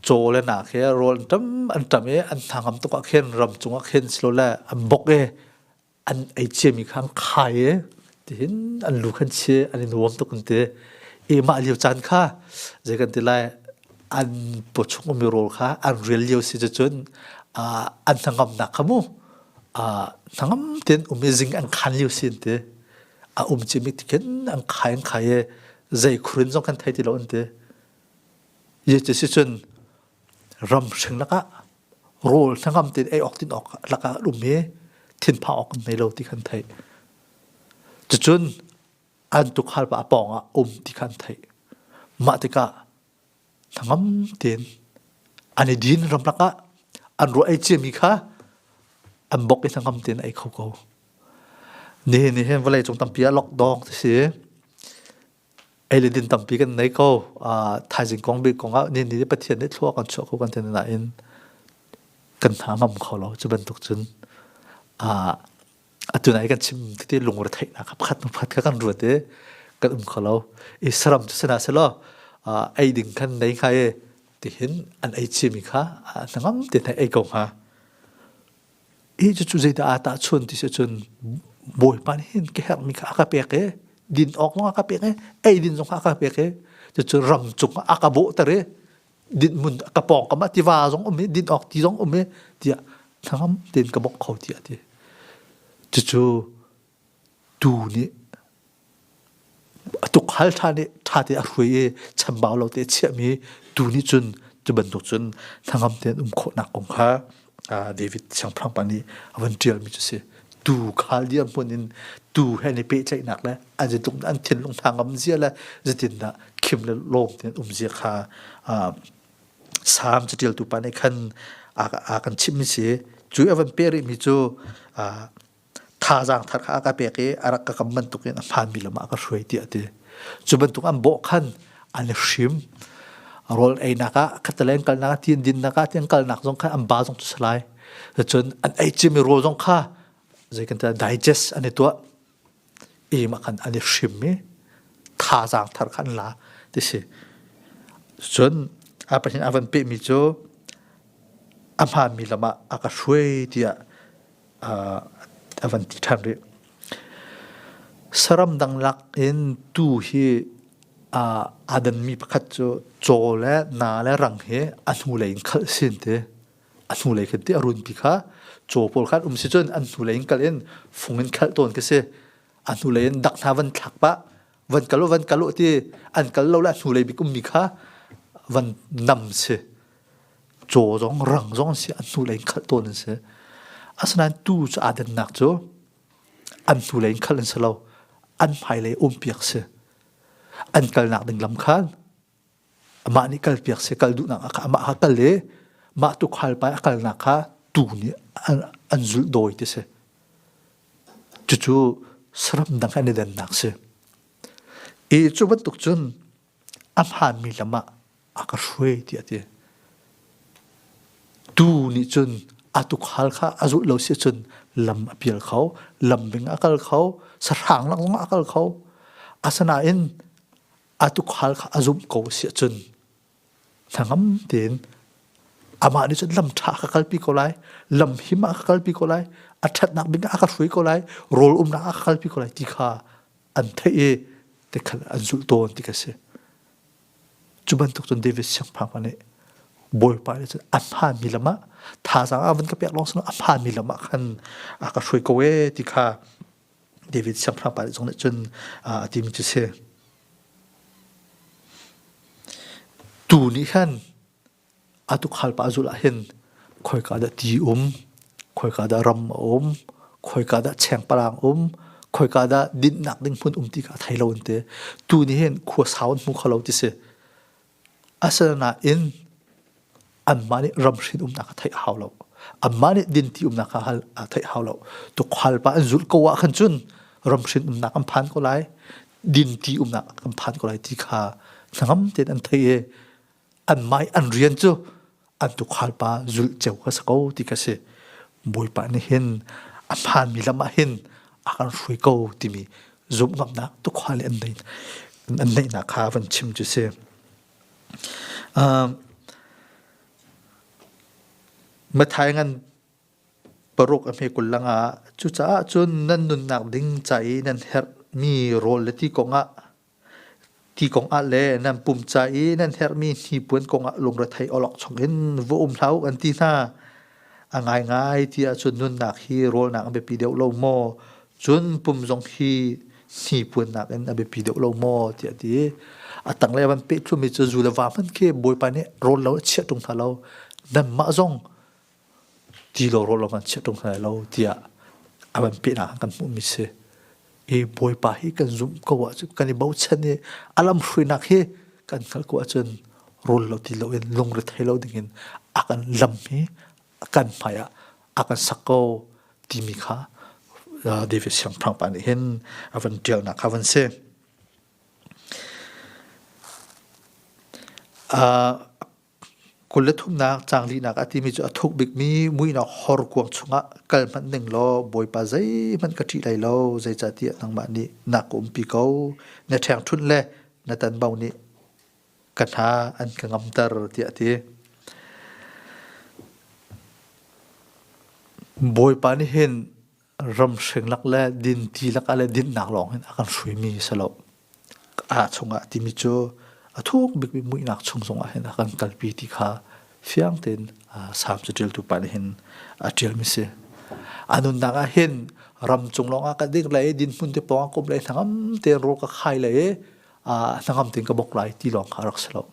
A: cho le na khe rol tam e an thangam to ka khen ram chunga khen slo la an bok e an ai che mi khang khai e tin an lu khan che an nuam to kun te e ma liu chan kha je kan ti lai an po chung mi rol kha an real liu si chun an thangam na khamu thangam ten amazing an khan liu sin te che mi ken an khai e zai khurin jong kan thai ti lo an te ye che si chun ram sing laka rol thangam tin ai ok tin ok laka lume thin pha ok mai lo ti khan thai chun an tu khal ba ponga ti khan thai ma ti ka thangam tin ani din ram laka an ro ai che mi kha an bok ai thangam tin ai khau ko ni hen walai chung tam pia lock dong se ai le din tampi kan nei ko thai jing kong bi kong a ni pathian ni thua kan chho ko kan ten na in kan tha ngam kho lo chu ban tuk chun tu nai kan chim ti lung ra thai na khat ka kan ru te kan kho lo I saram chu sana se lo ai ding kan nei kha e ti hin an ai chi mi kha nangam te thai ai kong ha chu zai da ta chun ti se chun boy pan hin ke her mi kha ka pe ke din ok no aka peke ai din zong aka peke chu ram chung aka bo tare din mun aka pong kama ti wa zong umi din ok ti zong umi tia thangam tin ka bok khau ti ati chu tu ni tuk hal tha te a hrui cham baw lo te che mi tu ni chun chu ban tuk chun thangam ten kho na kong kha David sang prang pani avan trial mi chu se tu khal diam ponin tu hen pe chai nak la aje tung an thin long thangam zia la zatin na khim le lom ten zia kha sam chitil tu pane khan a kan chim mi se chu avan peri mi chu tha jang thar kha ka pe ke arak ka kam man tu ken phan mi lama ka hroi ti ate chu ban tung am bo khan an shim rol ai naka khatalen kal na tin din naka ten kal nak jong kha am ba jong tu slai chun an ai chimi rol jong kha zai kan ta digest ane to e ma kan ane shim me tha jang thar khan la ti se chun apa hin avan pe mi cho amha mi lama aka shwe dia avan ti tham re saram dang lak in tu hi adan mi pakhat cho le na le rang he anu lein khal sin te anu lei khet ti arun pi kha cho pol khat si chon anu lein kal en fungin khal ton ke se anu lein dak na van thak pa van kalo ti an kal lo la anu lei bi kum mi kha van nam se cho jong rang jong si anu lein khal ton se asnan tu cha adan nak cho anu lein khal en selo an phai le piak se an kal nak ding lam khan ma ni kal piak se kal du nak ma ha kal le ma tu khal pa kal nak kha tu ni an zul doi te se chu saram dang an den nak se e chu bat tuk chun am ha mi lama aka shwe ti ate tu ni chun atu khal kha azul lo se chun lam apil khau lam bing akal khau sarang lang akal khau asana in atuk hal kha azum ko sia chun thangam tin ama ni chun lam tha ka kalpi ko lai lam hima ka kalpi ko lai athat nak bing akal hui ko lai rol na akal kalpi ko lai ti kha an thei te khal azul ton ti ka se chuban tok chun David siang phang pane boy pa ni chun apha milama tha sang avan ka pek long sang apha milama khan aka hui ko we ti kha David siang phang pa jong ne chun ti mi chu se tu ni khan atuk hal pa azul ahin khoi ka da ti khoi ka da ram khoi ka da cheng parang khoi ka da din nak ding phun ti ka thailo te tu ni hen kho saun mu khalo ti se asana in an mani ram shin na ka thai hawlo an mani din ti na ka hal thai hawlo to khal pa azul ko wa khan chun ram shin na kam phan ko lai din ti na kam phan ko lai ti kha sangam te an thai e an mai an rian chu an tu khal pa zul cheu ka sako ti ka se boy pa ni hen a phan mi lama hen akan hui ko ti mi zum ngam na tu khal an nei na kha van chim chu se ma thai ngan parok ame kulanga chu cha chun nan nun nak ding chai nan her mi rol leti konga ti kong a le nan pum chai nan her mi hi pun konga lung ra thai olok chongin vo hlau an ti na angai ti a chun nun nak hi rol nak be pi deu lo mo chun pum jong hi pun nak an be pi deu lo mo ti atang le ban pe chu mi chu zula wa man ke boy pa ne rol lo che tung tha lo nan ma jong ti lo rol lo man che tung tha lo tia aban pe na kan mu mi se e boy pa hi kan zum ko wa chu kan i bau chen ni alam hrui nak he kan khal ko achun rol lo ti lo en long re thai lo dingin akan lam hi akan phaya akan sako ti mi kha David siang phang pa ni hen avan tel na khavan se kullathum na changli na ati mi chu athuk bik mi mui na hor kuang chunga kal man ning lo boy pa zai man ka thi lai lo zai cha ti nang ma ni na kum pi ko na thang thun le na tan bau ni ka tha an ka ngam tar ti ati boy pa ni hen ram seng lak le din ti lak ale din nak long hen akan shui mi salo chunga ti mi chu athuk bik mi mui nak chung a hen akan kalpi ti kha fiang ten sam chitel tu pan hen atil mi se anun na hen ram chung long a ka ding lai din mun te pawang kom lai thangam te ro ka khai lai thangam ting ka bok lai ti long kharak salo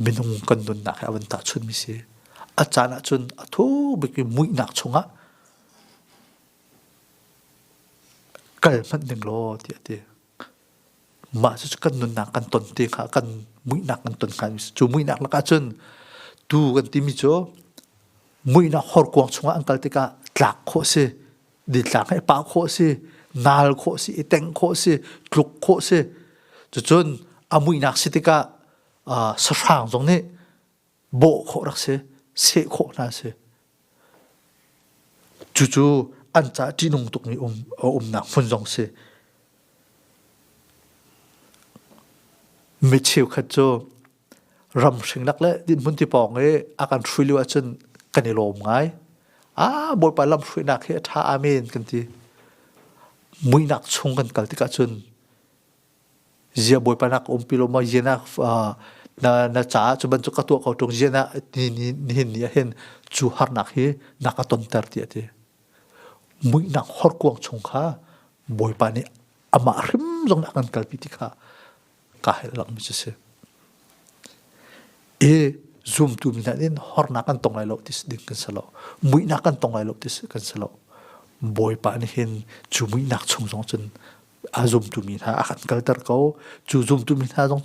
A: minung kan dun na awan ta chun mi se achana chun athuk bik mi mui nak chunga kal man ding lo ti ma chu kan nun nak kan ton te kha kan mui nak kan ton khan chu mui nak la ka chun tu kan ti mi cho mui na hor kwang chunga angkal te ka tlak kho se di tlak ai pa kho se nal kho se iteng kho se tluk kho se chu chun a mui nak se te ka sa rang jong ne bo kho rak se kho na se chu an cha ti nung tuk ni nak phun jong se mi chiu khat cho ram sing lak le din mun ti pong e akan thrilu achun kani lom ngai boy pa lam thrui nak he tha amen kan ti mui nak chung kan kal ti ka chun zia boy pa nak pilo ma yena na cha chu ban chu ka tu ko tung yena ni hin ni hen chu har nak he nak ka ton tar ti ate mui nak hor kuang chung kha boy pa ni ama rim jong nak kan kal pi ti kha ka hel lang mi se zoom tu mi na din hor na kan tong lai lo tis ding kan salo mui na kan tong lai lo tis kan salo boy pa ni hin chu mui nak chung jong chun a zoom tu mi na akan kal tar ko chu zoom tu mi na jong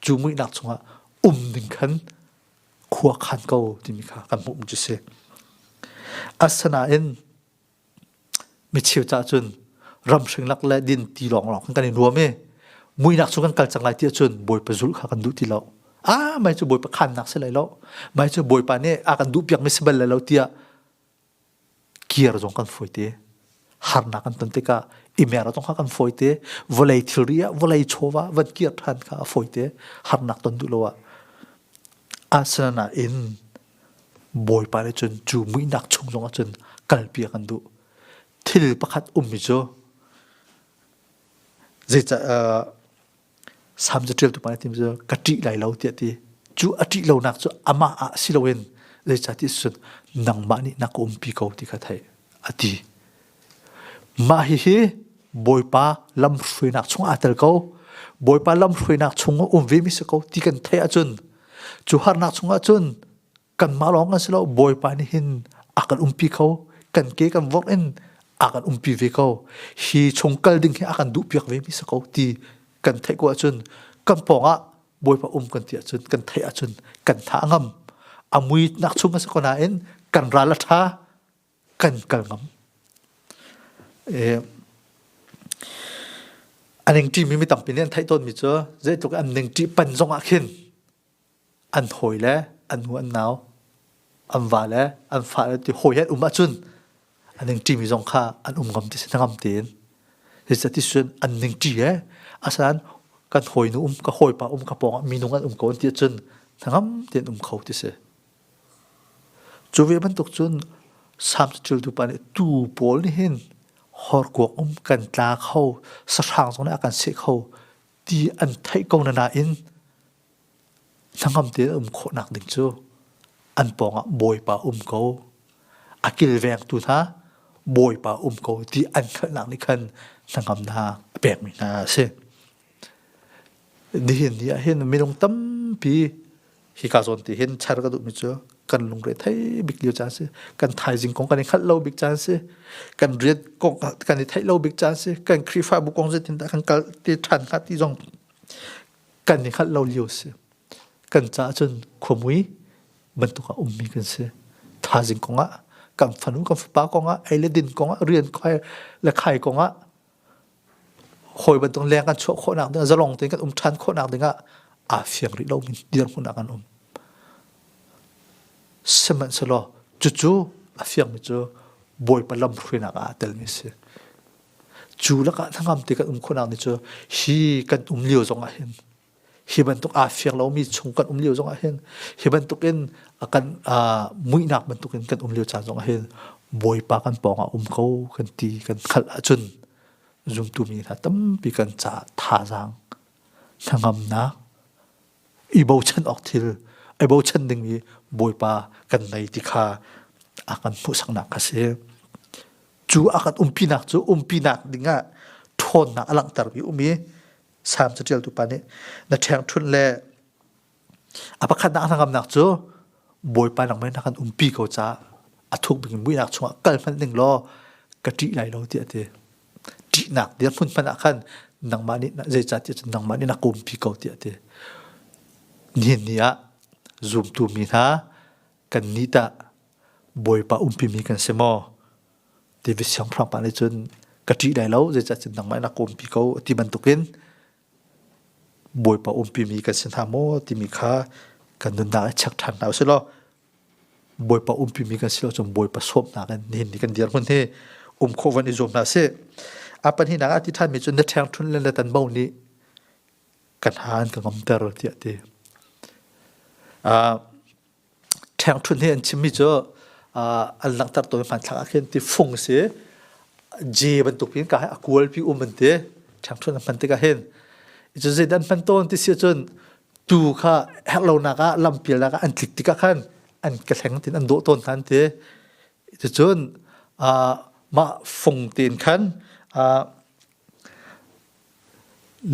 A: chu mui nak chunga ding khan khua khan ko ti mi kha kan mu ju se asana in mi chiu cha chun ram sing lak le din ti long kan ni ruame mui nak chung kan kal chang lai ti chun boy pa zul kha kan du ti lo mai chu boy pa khan nak se lai lo mai chu boy pa ne akan du piak mi sibal la lo tia kiar jong kan foi te har na kan ton te ka imera tong kan foi te volei thiria volei chowa van kiar than ka foi te har nak ton du lowa asana in boy pa le chun chu mui nak chung jong a chun kalpia kan du thil pakhat mi jo zai cha samjatil tu pa tim jo kati lai lo ti ti chu ati lo nak chu ama a silowen zai cha ti sun nang ma ni nak pi ko ti kha thai ati ma hi boy pa lam hrui nak chung atel ko boy pa lam hrui nak chung ve mi se ko ti kan thai a chun chu har nak chung a chun kan ma long a silo boy pa ni hin akan pi ko kan ke kan vok en akan pi ve ko hi chung kal ding hi akan du piak ve mi se ko ti kan thai ko a chun kan ponga boy pa kan ti a chun kan thai a chun kan tha ngam amui nak chung a se ko na en kan ra la tha kan kal ngam anh chị mi tầm pin thấy tôn mi cho dễ tục anh chị bận rong akhin anh hồi lẽ anh muốn nào anh vào lẽ anh phải thì hồi hết chun anh chị mi rong kha anh ngầm thì sẽ ngầm tiền thì sẽ xuyên anh chị ấy asan kan hồi nu ka hồi pa ka pong mi nung an kon ti chun ngam tiền khâu thì sẽ chú về bên tục chun sam chul tu pa ne tu pol ni hin hor kuak kan tla khâu sa thang song na kan se khâu ti an thai kong na in sangam te kho nak ding chu an ponga boy pa ko akil veng tu tha boy pa ko ti an kha nak ni khan sangam na pek mi na se ni hin ya hin minung tam pi hi ka zon ti hin char ka du mi chu kan lung re thai big liu chan se kan thai jing kong kan khat lo big chan se kan riat kong kan thai lo big chan se kan krifa bu kong se tin ta kan kal ti than khat ti jong kan ni khat lo liu se kan cha chun khomui ban tu ka mi kan se tha jing kong a kan phanu kan pa kong a ai le din kong a rian khai la khai kong a hoi ban tong leng kan cho kho nak da zalong tin kan than kho nak dinga a fiang ri lo min dir mun kan seman selo chuchu afiang mi chu boy palam khina ka tel mi se chu la ka thangam te ka khona ni chu hi kan liu zong a hen hi ban tuk afiang lo mi chung kan liu zong a hen hi ban tuk en akan mui nak ban tuk en kan liu cha zong a hen boy pa kan ponga ko kan ti kan khal a chun zum tu mi tha tam pi kan cha tha jang thangam na i bo chan ok thil ai bo chan ding mi boy pa kan nei ti kha akan pu sang nak ka se chu akan pinak chu pinak dinga thon na alang tar bi sam chatel tu pa ne na thang thun le apakhat na angam nak chu boy pa nang mai na kan pi ko cha athuk bi mui nak chunga kal phan ding lo ka ti lai lo ti ate ti nak dia phun phan akhan nang mani na je cha ti nang mani na pi ko ti ate ni nia zoom tu mi ha kan nita boy pa pi mi kan semo ti vi siang phrang pa le chun ka ti dai lo je cha chin nang mai na pi ko ti ban tukin boy pa pi mi kan sin ha mo ti mi kha kan nun da chak than na se lo boy pa pi mi kan silo chum boy pa sop na kan ni kan diar mun he kho van i zom na se apan hi na ati than mi chun na thang thun le tan bo ni kan han ka ngam ter ti ati thang thun hen chimi cho al lang tar to man thak khen ti phung se je ban tu pin ka akwal pi man te thang thun man te ka hen je je dan man ton ti se chun tu kha hello na ka lam pil na ka an tik tik ka khan an ka thleng tin an do ton than te je chun ma phung tin khan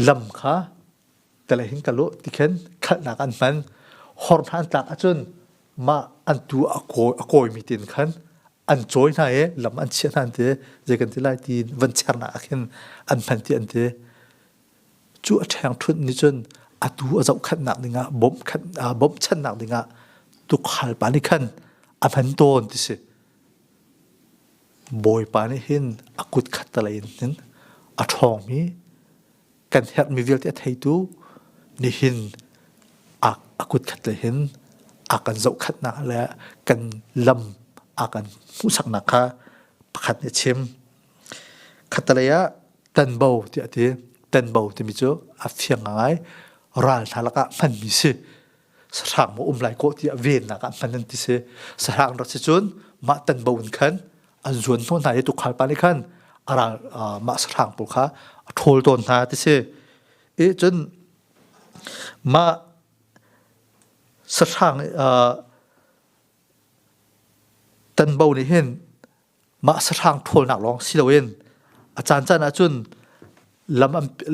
A: lam kha tala hin ka lo ti khen khat na kan man hor than tak achun ma an tu akoi mitin khan an choi na e lam an chen han te je kan ti lai ti van char na khen an phan ti an te chu athang thun ni chun atu azau khat nak dinga bom chan nak dinga tu khal pa ni khan a phan ton ti se boy pa ni hin akut khat ta lai nin a thong mi kan her mi vil te thei tu ni hin akut khat le hin akan zau khat na la kan lam akan musak na kha pakhat ne chem khatalaya tanbo ti ati tanbo ti mi chu a phiang ngai ral thalaka man mi se sarang mo lai ko ti ven na ka man ti se sarang ro se chun ma tanbo un khan a zon thon na tu khal pa ni khan ara ma sarang pul kha thol ton na ti se e chun ma sarang tanbo ni hen ma sarang thol nak long silowenอาจารย์จันอาจุน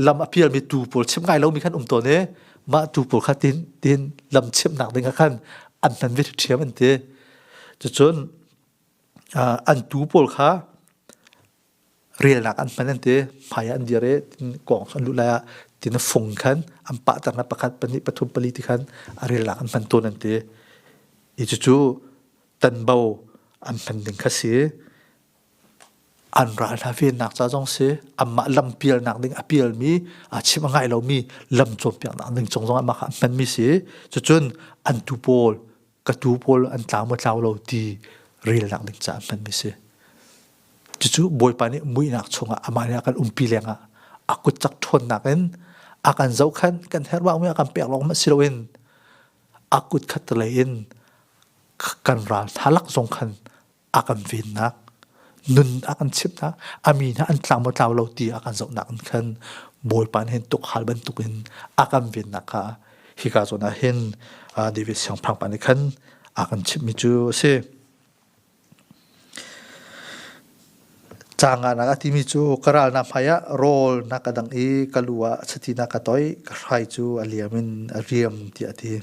A: ลำอภิรมีตูปูชิมไงเรามีขั้นตัวเนี่ยมาตูปูขัดดินลำชิมหนักดึงขั้นอันนั้นวิธีเทียมอันเดียจะจนอันตูปูข้าเรียนหนักอันนั้นเดียพายอันเดียร์กองสันลุลายดินฟงขันอันปะต่างนับประคัดปนิปทุมปลิติขันเรียนหนักอันนั้นตัวนั้นเดียอีจู่ตันเบาอันนั้นดึงขัดเสียอันร้านฮาฟินนักจ้าจงเสอันมาลำเปียลนักดึงอเปียลมีอาชิมง่ายเรามีลำโจมเปียลนักดึงจงจงอันมาขับมันมีเสียจนอันตูโพลกับตูโพลอันตามมาเราดีเรียนนักดึงจ้ามันมีเสียจู่บอยปานี่มุยนักชงอ่ะอามาเนี่ยกันปีเลียงอ่ะอากุจักทนนักนั้นอาการเจ้าขันกันเฮร์ว่าไม่อาการเปียกลงมาสิเราเองอากุขัดเลยเองกันร้านทาลักจงขันอาการวินนักนุนอาการชิบนะอามีนะอันตามมาเราตีอาการเจ้าหนักขันบอยปานเห็นตุกหัลบันตุกินอาการเวียนนักฮิกาโซนะเห็นเดวิดเสียงพังปานขันอาการชิบมิจูเสจางานักที่มิจูกราลนาพายะโรลนักดังอีกลัวสตินักต้อยกระไรจูอเลียมินเรียมที่อดี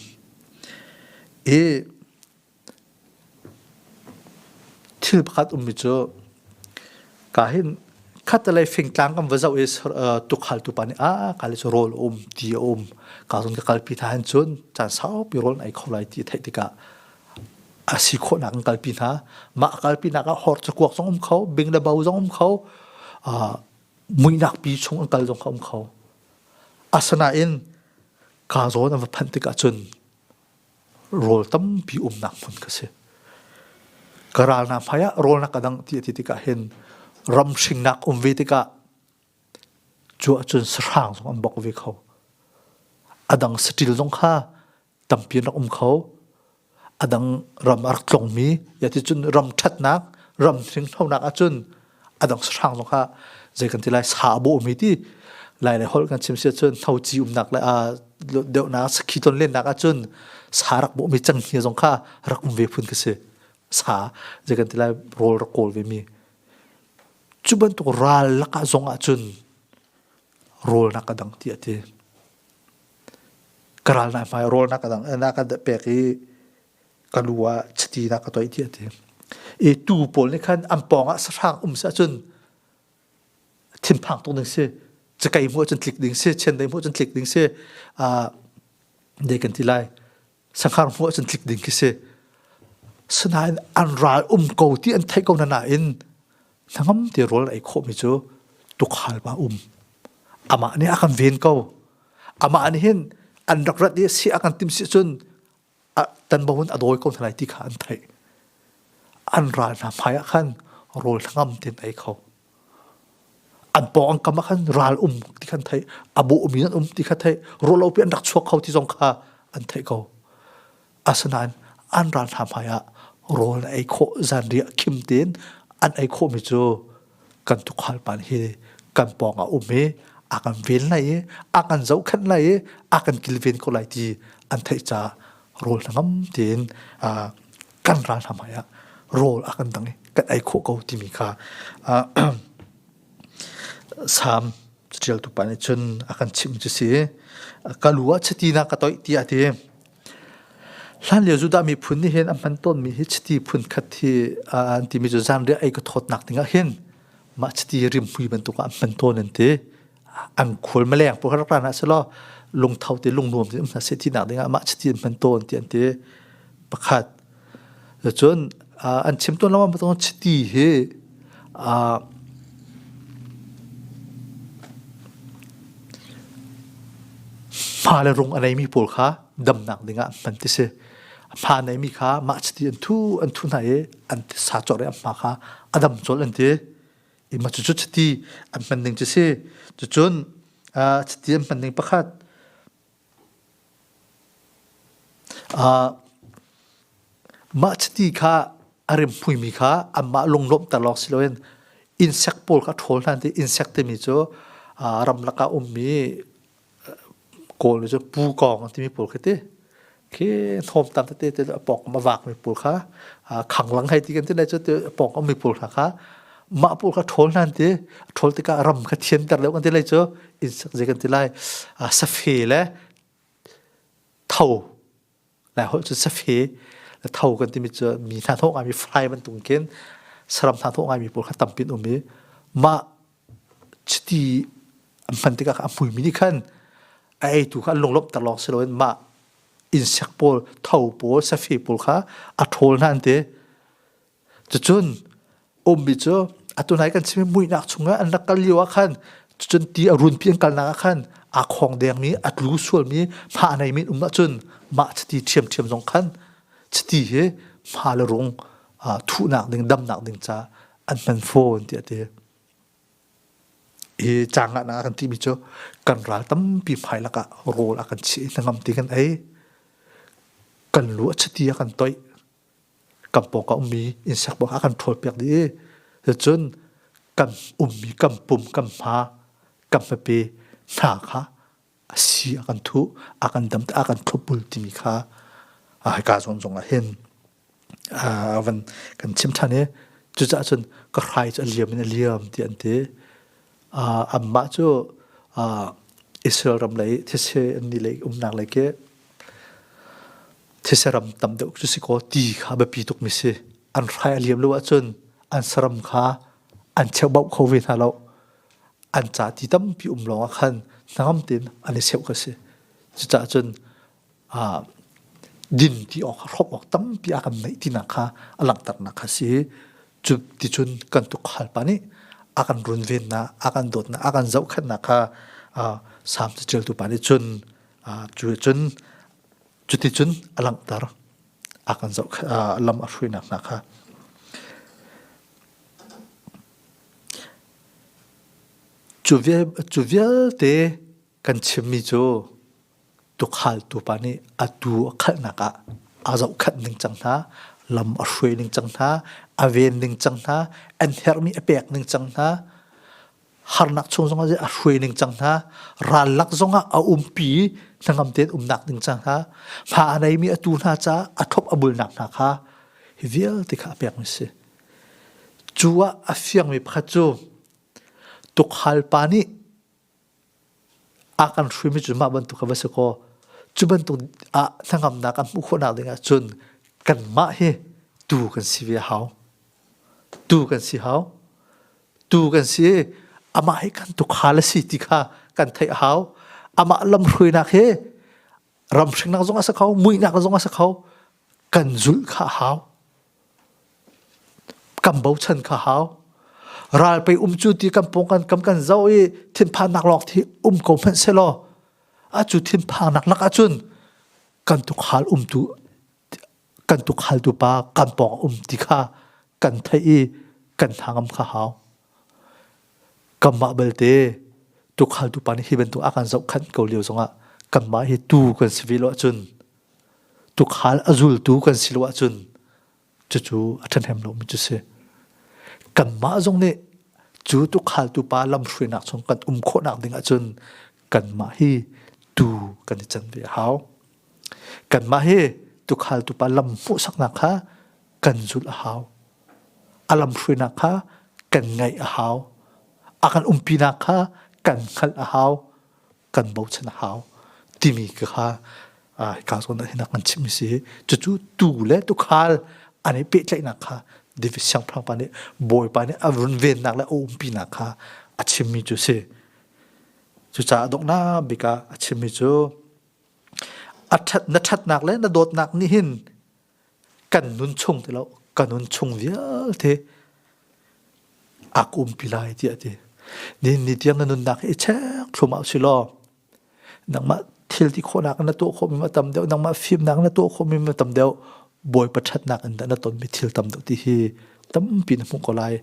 A: ที่ประคัดมิจูกาเห็นขัดอะไรฟิงกลางกันว่าจะตุกขัลตุปานี่กาลิสโรลตีกาส่วนกาลพิธานจนจานสาวพิโรลไอคนไรที่ไทยติกาอาศิโคนักกาลพินามากาลพินาก็หอดจะกวกสองเขาเบ่งระเบาสองเขามุยนักปีชงกาลสองเขาอาสนะเองกาโซนว่าพันติกาจนโรลตั้มปีนักมันก็เสียกราลนาพายะโรลนักกระดังที่ติกาเห็นรำสิงนักวิติกาจัวจนสร้างสมบอกวิเขาอดังสติลสงข้าตั้มปีนักเขาอดังรำอักลงมียาที่จนรำชัดนักรำสิงเท่านักจนอดังสร้างสงข้าใจกันที่ไรสาบุมีที่หลายคนกันชิมเสียจนเท่าจีนักเลยเดี๋ยวนักสกีตนเล่นนักจนสารักบุมีจังเฮียสงข้ารักวิพุนก็เสียสาใจกันที่ไรโรลรักโกลวิมีจุบันตุรัลลักจงอาจุนโรลนักดังที่อดีกรัลนักไม่โรลนักดังนักดังเปรีกลัวชตีนักตัวที่อดีตูปนนี่ขันอันปองสร้างซะจุนทิมพังตรงนึงเสียจะไกลมัวจนคลิกดึงเสียเช่นใดมัวจนคลิกดึงเสียเด็กกันที่ไรสังขารมัวจนคลิกดึงเสียสนายอันรัลเกาที่อันไทยเกาหนาอินทั้งนั้นที่รอลไอ้โคมิจูตุกขลมาอามาเนี่ยอาการเวียนเกาอามาเนี่ยเห็นอันรักรักเนี่ยสิอาการติมสิจนตันบ่าวน์อดอยเกาทลายที่ขาอันไทยอันรัลนาพายขันรอลทั้งนั้นที่ไอ้เขาอันปองกรรมขันรัลที่ขันไทยอบูมีนั่นที่ขันไทยรอลเอาเป็นรักชัวเขาที่สงขาอันไทยเกาอาสนานอันรัลนาพายรอลไอ้โคจันเรียคิมเตนอันไอโคมิจูกันทุกขลปันฮีกันปองเมอากันเวนไรอากันเจ้าขันไรอากันกิลเวนก็ไรที่อันไทยจะโรลน้ำเตียนกันร้านทำไมโรลอากันดังกันไอโคเกาที่มีค่าสามเจียวตุปันจนอากันชิมจุสีกลัวชตีนักต่อยที่อาทิท่านเลี้ยจุดามีพุ่นนี่เห็นอันเป็นต้นมีฮิตตีพุ่นขัดที่อันที่มีจุดจานเรียไอ้ก็ทดหนักถึงเห็นมาชตีริมพุยเป็นตัวอันเป็นต้นนั่นเองอันควรมาแรงพวกรักษานะสละลงเท่าที่ลงนวมที่มันเสียที่หนักถึงมาชตีเป็นต้นที่อันที่ประคัดจนอันเชื่อมต้นแล้วมันต้องชตีเฮมาเลยลงอะไรมีปวดขาดำหนักถึงมันที่เส มาในมีข้ามาชดีอันทุนายอันสาจอเรอันมาข้าอดัมโจลอันเดอิมาจุดชดีอันมันหนึ่งจะเสียจุดชดีอันมันหนึ่งประคัดมาชดีข้าอารมณ์พุยมีข้าอันมาลงลบตลอดสิโลเอนอินเสกโพลข้าโทนนั่นที่อินเสกเตมิโจรำลักอุ้มมีโกลเลยจะปูกองที่มีโพลแค่เต้แค่ทอมตามเต้เต้ปอกมาวากมีโพลข้าขังหลังให้ที่กันที่ไหนจะเต้ปอกก็มีโพลข้ามาโพลข้าโทนนั่นที่โทนที่ก็รำข้าเทียนแต่แล้วกันที่ไหนจะอินเสกเจกันที่ไหนสเฟลเท่าแล้วจะสเฟเท่ากันที่มีทางท้องมีไฟมันตรงเกณฑ์สลับทางท้องมีโพลข้าตั้มปินมีมาชดีมันที่ก็อันมุยมินิขันไอ้ถูกขันลงลบตลอดสิโลเอนมาอินเสกโพลเท่าโพลสเฟโพลข้าอัทโลนั่นเด้จนมิโจอัตุนายกันชิมมุยนักชงอันนักกลีวะขันจนตีอรุณเพียงกันนักขันอาของแดงมีอัดรู้ส่วนมีมาในมินจนมาชดีเทียมสองขันชดีเฮมาละรงทุนักหนึ่งดำนักหนึ่งจ้าอันมันโฟนเดียเดจางนะกันที่มิโจกันรัตั้มปีไผ่ละกะโรละกันชีนังมตีกันไอ้กันรู้ชดีกันต่อยกันปอกก็มีอินสักบอกกันโทษเปียกดีจนกันมีกันปุ่มกันพากันไปเปหนาค่ะสีกันทุกันดำกันทุบบุลติมิค่ะการส่งเห็นวันกันชิมท่านเนี่ยจุดจนก็ใครจะเลี้ยมที่อันเดอันมาจูอิสราเอลรำเลยที่เชอันนี้เลยนักเลยเกที่เสรำตำเด็กจุสิโกตีข้าแบบปีตุกมิเซอันใครเลี้ยมรู้ว่าจนอันสรำข้าอันเชื่อบอกโควิดฮะเราอันจ่าที่ตั้มปีลงขันน้ำตินอันนี้เสียวก็เสียจุดจนดินที่ออกรบออกตั้มปีอากันไหนที่นักข้าหลังตัดนักข้าเสียจุดที่จนกันตุกขัลปานี่akan runvin na akan dot na akan zau khat na kha sam che chel tu pani chun chuti chun alang tar akan zau lam a hruina na kha chuvel te kan chimi cho tu khal tu pani atu khat na ka azau khat ning chang na lam a hruai ning chang na aven ning chang na an hermi apek ning chang na harnak chung zonga je a hruai ning chang na ral lak zonga a umpi nangam ten nak ning chang na pha anai mi atu na cha athop abul nak na kha hivial ti kha apek mi se chuwa afiang mi phachu tuk hal pani akan hruai mi chuma ban tu ka base ko chuban tu a nangam na kan mu khona dinga chun kan ma he tu kan si ve hau tu kan si hau tu kan si ama he kan tu khala si ti kha kan thai hau ama lam hrui na he ram sing na zonga sa khau mui na zonga sa khau kan zul kha hau kam bau chan kha hau ral pe chu ti kam pong kan zau e thin pha nak lok thi ko phan se lo a chu thin pha nak lak a chun kan tu khal tu kan tu khal tu pa kan pong ti kha kan thai kan thangam kha hau kamma belte tu khal tu pani hi ben tu akan zau khan ko liu zonga kamma hi tu kan sivilo chun tu khal azul tu kan silwa chun chu athan hem lo mi chu se kamma zong ne chu tu khal tu pa lam hruai nak chong kan kho nak ding a chun kanma hi tu kan chan ve hau kanma hi tu khal tu pa lam pu sak na kha kan zul hau alam hruai na kha kan ngai hau akan umpi na kha kan khal hau kan bau chan hau timi kha ka so na hina kan chimi si chu tu le tu khal ani pe tlai na kha divi sang phang pa ne boy pa ne avun ven nak la umpi na kha achimi chu se chu cha dok na bika achimi chu athat nak le na dot nak ni hin kan nun chung te lo kan nun chung vial te akum pilai ti ate ni tiang na nun nak e chak thuma si lo nang ma thil ti kho nak na to kho mi ma tam deuh nang ma phim nak na to kho mi ma tam deuh boy pathat nak an da na ton mi thil tam deuh ti hi tam pin mu ko lai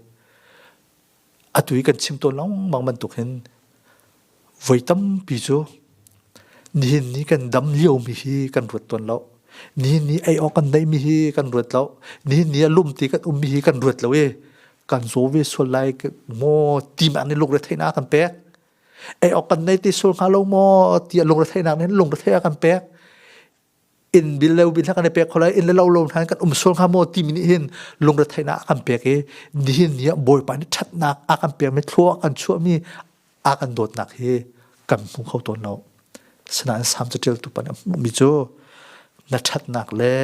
A: atui kan chim to long mang man tuk hen voi tam pi chu ni kan dam liu mi hi kan rut ton lo ni ai o kan dai mi hi kan rut lo ni lum ti kan mi hi kan rut lo e kan zo ve so lai mo tim an ni lok re thaina kan pek ai o kan nei ti sol kha lo mo ti lok re thaina nen lok re thaya kan pek in bilau bin kan pek kholai in lo lo than kan sol kha mo ti mi hin lok re thaina kan pek e ni boy pa ni that nak a kan pek me thlo kan chu mi a kan dot nak he kan mu khau ton lo sanan sam chatel tu pan mi jo na that nak le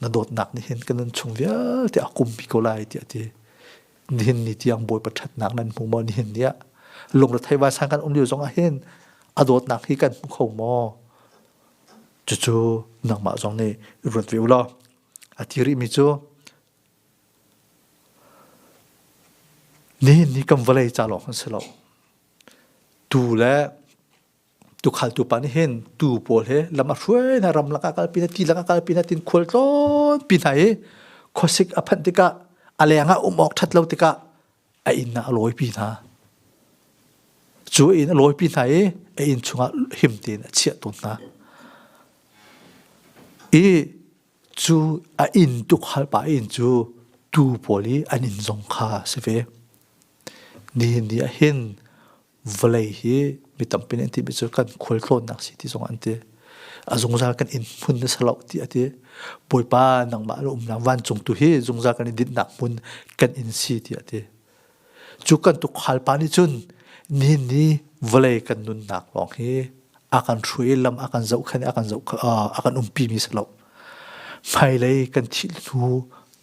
A: na dot nak ni hin kan chung via ti akum pi ko lai ti ati nihin ni tiang boy pa that nak nan mu mo nihin nia lung ra thai wa sang kan liu zong a hen adot nak hi kan mu khau mo chu nang ma zong ne rut veu lo atiri mi jo ni kam valai cha lo han se lo tu le tu khal tu pan hen tu pol he lama hruai na ram laka kal pina ti laka kal pina tin khol ton pinai khosik aphan tika alenga ok that lo tika a in na loi pina chu in loi pinai a in chunga him tin chia ton na e chu a in tu khal pa in chu tu poli anin zong kha se ve ni a hen valai hi mi tampin enti bi chu kan khol thlon nak si ti zong ante azong za kan in phun na salau ti ate boy pa nang ma lo na wan chung tu hi zong za kan din nak mun kan in si ti ate chu kan tu khal pa ni chun ni valai kan nun nak long hi akan thrui lam akan zau khan akan umpi mi salau mai lei kan thil thu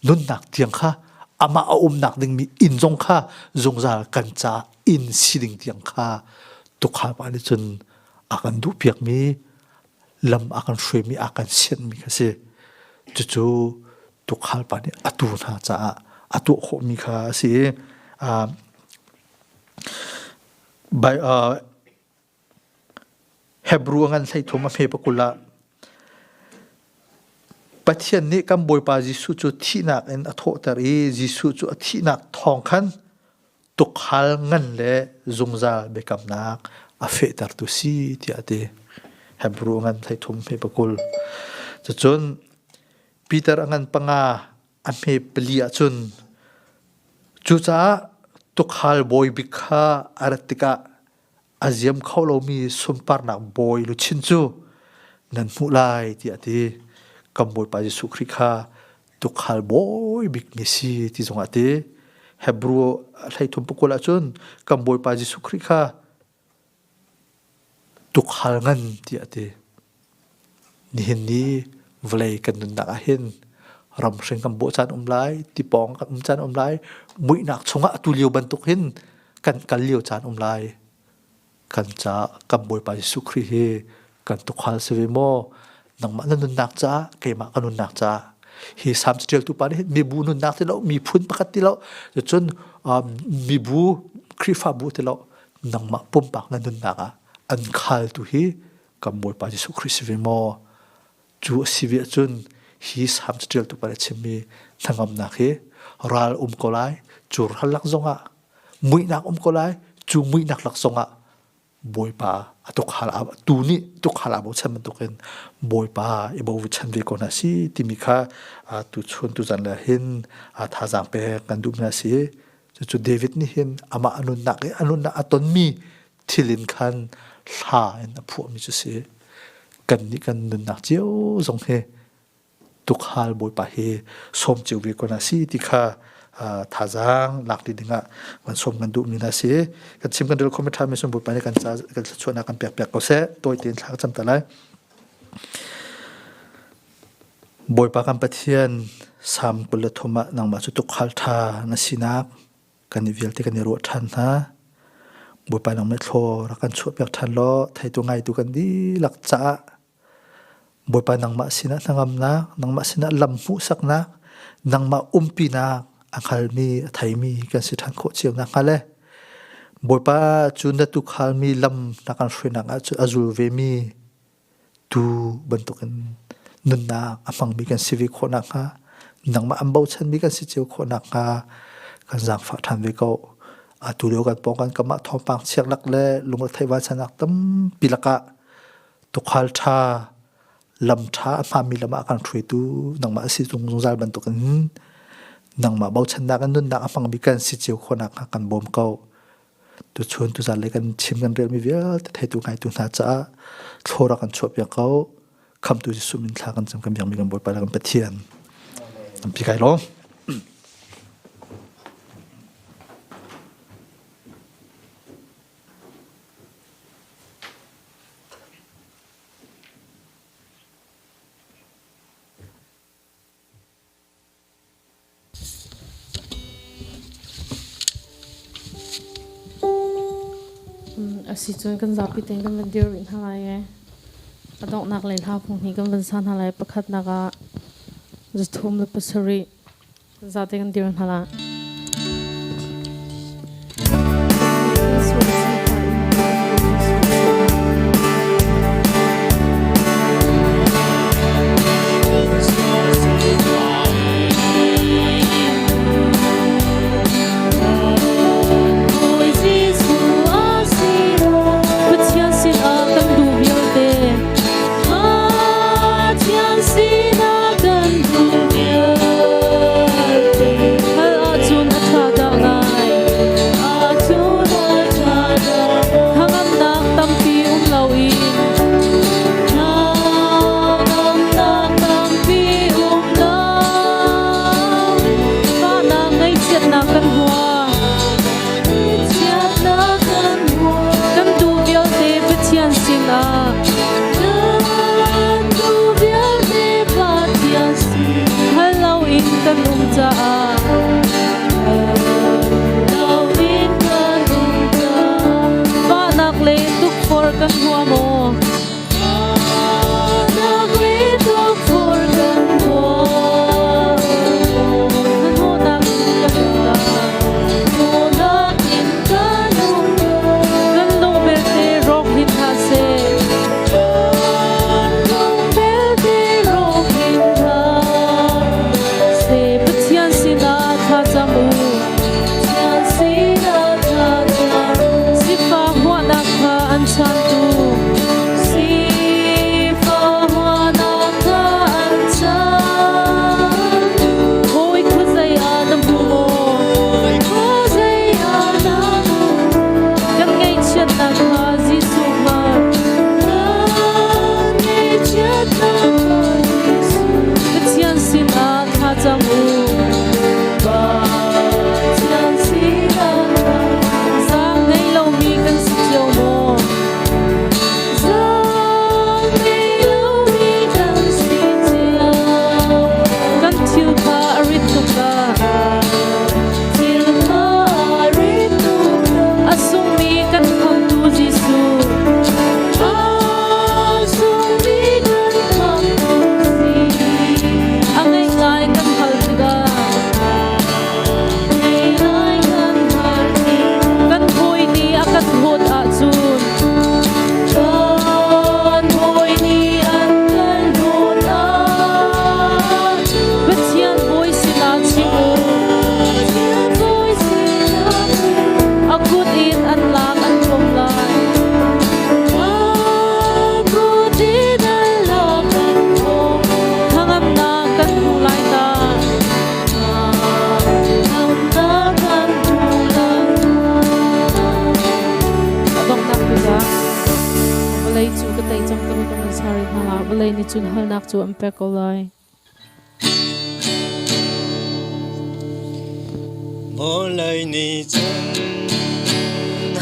A: nun nak tiang kha ama nak ding mi in zong kha zong za kan cha in siling tiang kha tu kha pa ni chun akan du piak mi lam akan shwe mi akan sian mi kha se chu tu khal pa ni atu na cha atu kho mi kha se by Hebrew ngan sai thoma phe pakula pathian ni kam boy pa jisu chu thinak en atho tari jisu chu thinak thong khan tu khal ngan le zungza bekam nak a fe tar tu si ti ate Hebrew ngan thai thum phe pakul chun Peter angan panga a me plia chun chu cha tu khal boy bikha aratika aziam khawlo mi sumpar nak boy lu chin chu nan mu lai ti ate kam boy pa Jesu Khrikha tu khal boy bik mi si ti zong ate Hebrew thai thum pakula chun kam boy pa Jesu Khrikha tu khal ngan ti ate ni vlei kan nun nak a hin ram sing kam bo chan lai ti pong kam chan lai mui nak chunga tu liu ban tuk hin kan kal liu chan lai kan cha kam boy pa Jesu Khrih he kan tu khal se ve mo nang ma nun nak cha ke ma kanun nak cha hi sam stel tu pa mi bu nun nak te lo mi phun pakat ti lo chun mi bu Khrifa bu te lo nang ma pum pak na nun nak a an khal tu hi kam boy pa Jesu Khrih se ve mo chu si ve chun hi sam stel tu pa chemi thangam na he ral ko lai chur halak zonga mui nak ko lai chu mui nak lak zonga boy pa atok hala tu ni tok hala bo chan to ken boy pa e bo chan ve ko na si timikha tu chhun tu jan la hin tha jang pe kan du na si chu David ni hin ama anun na aton mi thilin khan hla en phu mi chu se kan ni kan nun nak chiu zong he tok hal boy pa he som chiu ve ko na si tikha tha jang lak ti dinga wan som kan du mi na se kan chim kan dul khom tha me som bu pa ne kan cha kan chona kan pek ko se toy tin thak cham ta lai boy pa kan pathian sam kul thoma nang ma chu tu khal tha na sinak kan ni vel te kan ni ro than ha boy pa nang me thlo ra kan chu pek than lo thai tu ngai tu kan di lak cha boy pa nang ma sina nangam na nang ma sina lam mu sak na nang ma umpi na akhal mi thai mi kan si than kho chiang na khale boy pa chun da tu khal mi lam na kan shwe na chu azul ve mi tu bentukan nunna amang mi kan civic khona ka nang ma ambau chan mi kan si chiu khona ka kan zang fa than ve ko atu leo kan pong kan kama thom pang chiak lak le lunga thaiwa chanak tam pilaka to khal tha lam tha ma mi lama kan thui tu nang ma si chung chung zal bentukan nang ma bau chan na kan nunna amang mi kan si chiu khona ka kan bom ko tu chun tu zal le kan chim kan rel mi vial thai tu ngai tu na cha thora kan chop ya ko kham tu sumin thla kan cham kam yang mi kan bol pa kan pathian am pi kai lo
C: asi chuan kan zapi teng kan van dir in halai e adok nak le tha phung ni kan van san halai pakhat naka just thum le pasari zate kan dir in hala chun hal nak chu ampe ko lai
D: mo lai ni chun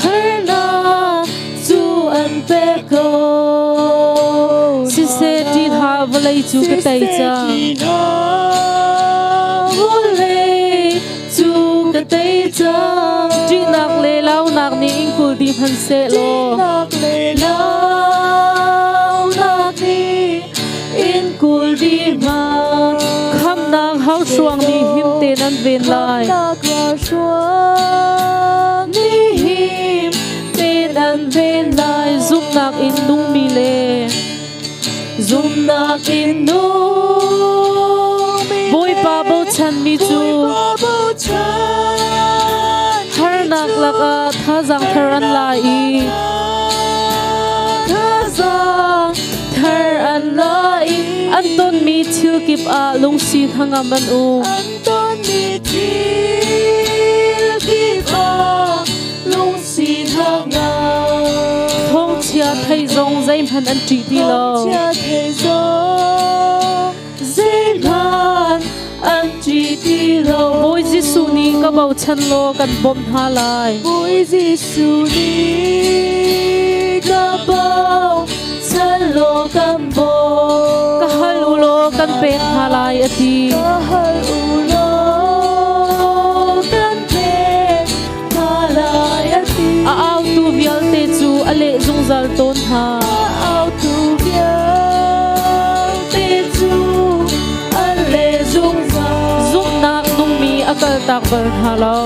C: hal na chu ampe ko si se ti ha valai chu ka tai cha volai chu ka tai cha ti nak le lau nak ni ingkul di phan se lo nak le lau nak ni kul di ma kham nang hau suang ni him te nan ven lai ni him te nan ven lai zup nak in dung mi le zum nak in nu boy pa bo chan mi chu har nak laka tha jang tharan lai thar an lai an ton mi thil kip a lung si thanga man u an ton mi thil kip a lung si thanga thong chia thai zong zai phan an tri ti lo chia thai zong zai phan an tri ti lo boy jisu ni ka bau chan lo kan bom ha lai boy jisu ni ka bau chan lo kan bo ka hal u lo kan pe ha lai ati ka hal u lo kan pe ha lai ati a au tu vial te chu ale zung zal ton ha au tu vial te chu ale zung zal zung nak nung mi akal tak ber ha lo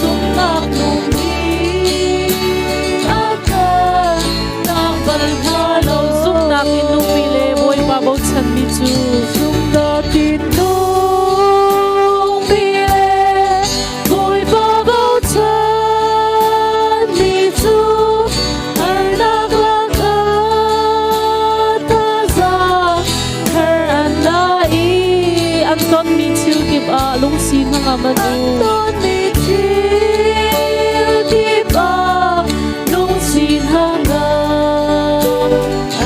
C: zung nak nung mi akal tak ber ha lo zung nak in nung mi le boy pa bo chan mi chu zung nak in nung mi le boy pa bo chan mi chu har nak lang ka ta za har an lai an ton mi thil kip a lung sin hanga man u an ton mi thil kip a lung sin hanga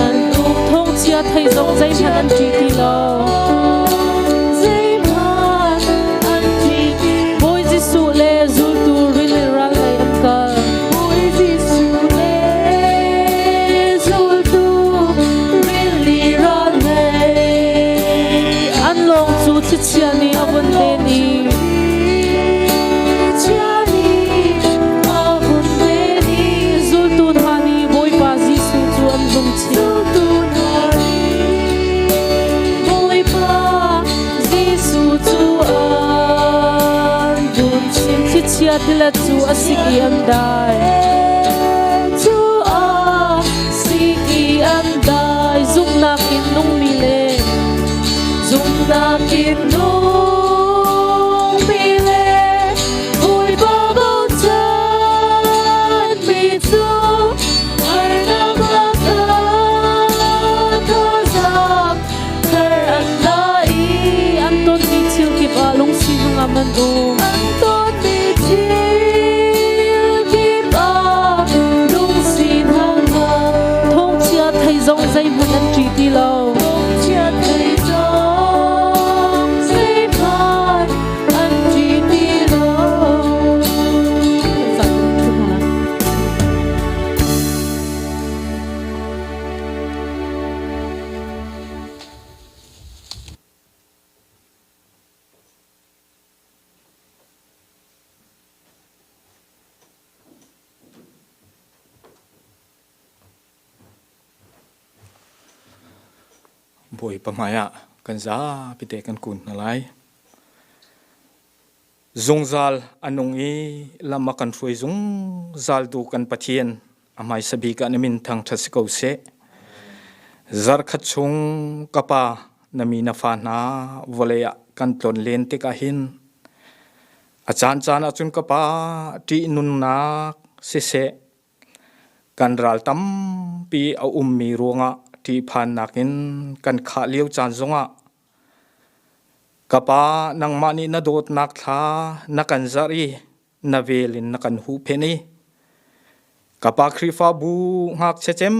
C: an u thong chia thai zong zai phan an tri ti lo zai phan an tri ti boy jisu le zul tu rin ral lai an ka boy jisu le zul tu rin ral lai an long chu chi chia ni avon te ni chia ni avon te ni zul tu thani boy pa jisu chu an zum chi zul tu thani boy pa jisu chu an zum chi chi chia thila chu asiki an dai chu a siki an dai zum na kin nung mi le zum na kin nung mi le boy pa bo chan mi chu har nak lang ka tha zam har an lai an ton mi thil kip a lung si hanga man u an ton mi thil kip a lung si hanga thong chia thai zong zai phan an tri ti lo thong chia thai zong zai phan an tri ti lo
E: boy pamaya kan za pite kan kun nalai zungzal anung i lama kan foi zung zal du kan pathian amai sabi ka namin thang thasiko se zar khachung kapa nami na fa na voleya kan tlon len te ka hin achan chan achun kapa ti nun nak se se kan ral tam pi a mi ruanga ti phan nakin kan kha liu chan zonga kapa nang mani na dot nak tha na kan zari na velin na kan hu pheni kapa khrifa bu ngak chechem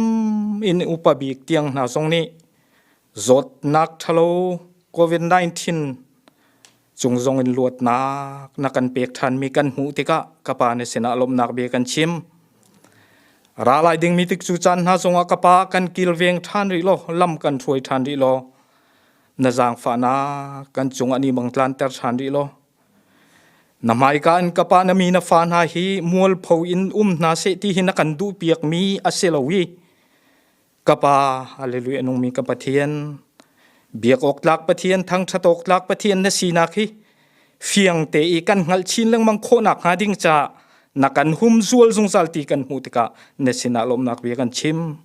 E: in upabik tiang na zong ni zot nak thalo covid 19 chung zong in luat nak na kan pek than mi kan hu tika kapa ne sena lom nak be kan chim ralai ding mitik chu chan ha zonga kapa kan kilveng than ri lo lam kan throi than ri lo na jang fa na kan chung ani mangtlan ter than ri lo namai kan kapa na mi na fa na hi mol pho in na se ti hin kan du piak mi aselowi kapa hallelujah nong mi kapathian biak ok lak pathian thang thatok lak pathian na sina khi fiang te i kan ngal chin lang mang kho nak ha ding cha nakan hum zual zung salti kan hutika nesina lom nak be kan chim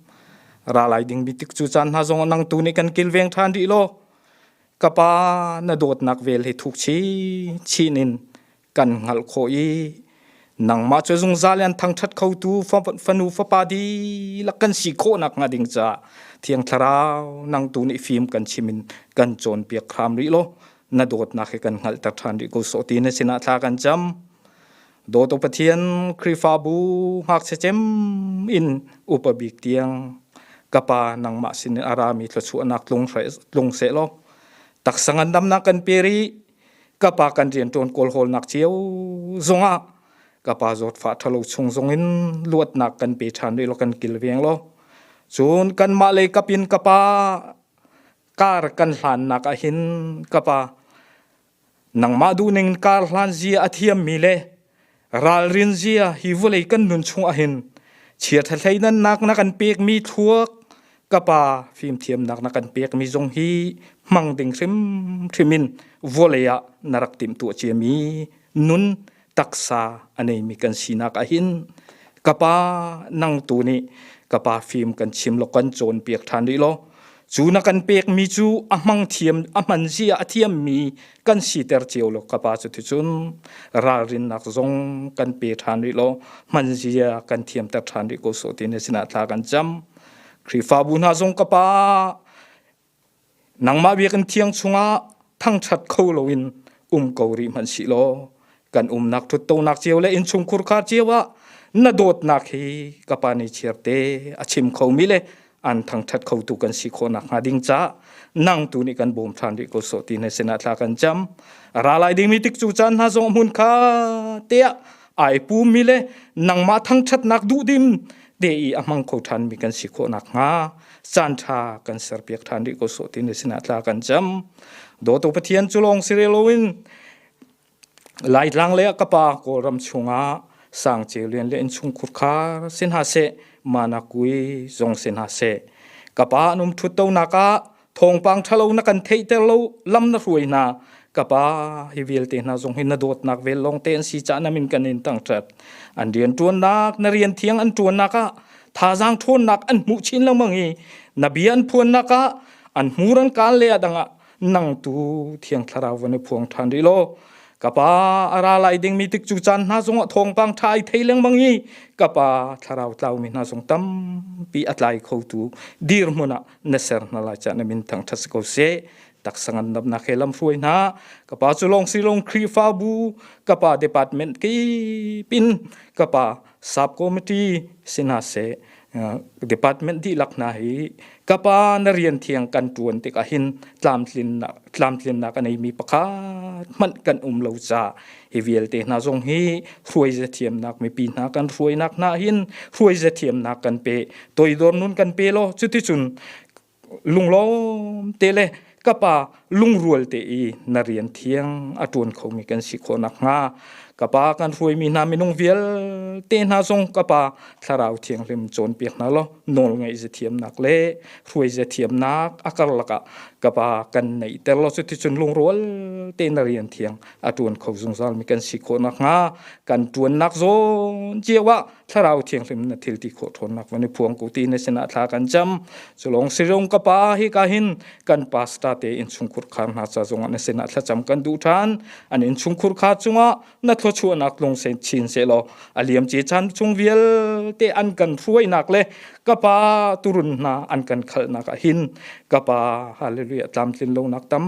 E: ra lai ding bitik chu chan na zong nang tu ni kan kilveng than di lo kapa na dot nak vel he thuk chi nin kan ngal kho i nang ma chu zung zalian thang that khau tu fanu fa pa di lakan si kho nak nga ding cha thiang tharau nang tu ni film kan chimin kan chon piak kham ri lo na dot nak he kan ngal ta than ri ko so ti na sina tha kan cham do to pathian krifa bu hak se chem in upabik tiang kapa nang ma sin arami thlo chu anak lung se lo tak sangan dam na kan peri kapa kan rian ton kol hol nak chiu zonga kapa zot fa thalo chung zongin luat nak kan pe than ri lo kan kil veng lo chun kan ma le kapin kapa kar kan hlan nak a hin kapa nang ma du ning kar hlan zia athiam mi le ral rin zia hi volei kan nun chung a hin chia thlai nan nak na kan pek mi thuak kapa phim thiam nak na kan pek mi zong hi mang ding thrimin voleya narak tim tu chiami nun taksa anei mi kan sina ka hin kapa nang tu ni kapa phim kan chim lo kan chon pek than ri lo chu na kan pek mi chu amang thiam aman zia athiam mi kan si ter chiu lo kapa chu thi chun ra rin nak zong kan pe than ri lo man zia kan thiam ter than ri ko so ti ne sina thla kan cham krifa bu na zong kapa nang ma bi kan thiang chunga thang that kho loin ko ri man si lo kan nak thu to nak chiu le in chung khur kha chiwa na dot nak hi kapa ni cherte achim kho mi le an thang that kho tu kan si kho nak ding cha nang tu ni kan bom than ri ko so ti ne sena thla kan cham ra lai ding mi tik chu chan ha zong mun kha te ai pu mi le nang ma thang that nak du dim de i amang kho than mi kan si kho nak nga chan tha kan ser piak than ri ko so ti ne sena thla kan cham do to pathian chulong sirelowin lai lang le kapa ko ram chunga sang che lian le in chung khur kha sin ha se mana kui zong sin ha se kapa num thu to na ka thong pang thalo na kan thei te lo lam na ruai na kapa hi vel te na zong hin na dot nak vel long ten si cha na min kan in tang chat an rian tuan nak na rian thiang an tuan na ka tha jang thon nak an mu chin lang mangi na bian phuan na ka an muran kan le adanga nang tu thiang tharaw ne phuang than ri lo kapa ara lai ding mi tik chu chan na zong thong pang thai theileng mangi kapa tharaw tlaw mi na zong tam pi atlai kho tu dir muna na ser na la cha na min thang thas ko se tak sangan nap na khelam ruai na kapa chulong silong khri fa bu kapa department ki pin kapa sub committee sina se department di lakna hi kapa na rian thiang kan tuan te ka hin tlam tlin na kan ei mi pakha man kan lo cha hi vel te na zong hi ruai je thiam nak mi pi na kan ruai nak na hin ruai je thiam nak kan pe toi dor nun kan pe lo chuti chun lunglom te le kapa lungrual te i na rian thiang atun khomi kan si kho nak nga kapa kan ruai mi na minung vel te na zong kapa tharau thiang lim chon piak na lo nol ngai je thiam nak le ruai je thiam nak akar laka kapa kan nei ter lo chuti chun lungrol te na rian thiang atun kho zung zal mi kan si kho nak nga kan tuan nak zo jewa tharau thiang lim na thil ti kho thon nak wani phuang ko ti ne sena thla kan cham chulong sirong kapa hi ka hin kan pasta te in chungkur khan na cha zonga ne sena thla cham kan du than an in chungkur kha chunga na thlo chu nak long sen chin se lo aliam chi chan chung vial te an kan ruai nak le kapa turun na an kan khal nak a hin kapa hallelujah tlam tlin lo nak tam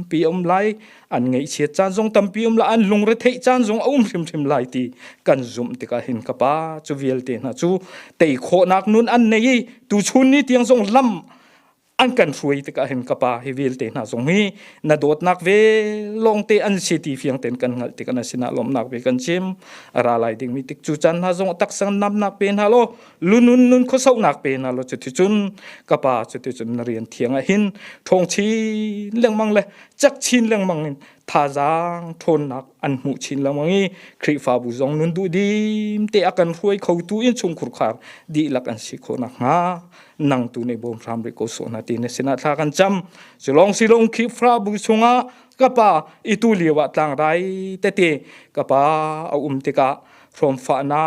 E: pi lai an ngei che chan zong tam pi la an lung re thei chan zong thim lai ti kan zum te ka hin kapa chu vial te na chu tei kho nak nun an nei tu chun ni tiang zong lam an kan ruai te ka hin kapa hi vel te na zong hi na dot nak ve long te an city fiang ten kan ngal te kan sina lom nak ve kan chim ara lai ding mi tik chu chan na zong tak sang nam nak pen halo lunun nun kho sau nak pen halo chu ti chun kapa chu ti chun na rian thiang a hin thong chi leng mang le chak chin leng mang tha jang thon nak an mu chin la mangi khri fa bu zong nun du dim te akan ruai khau tu in chung khur khar di lak an si kho nak nga nang tu nei bom ram ri ko so na ti ne sina tha kan cham silong khi fra bu chunga kapa itu liwa tlang rai te kapa au te ka from fa na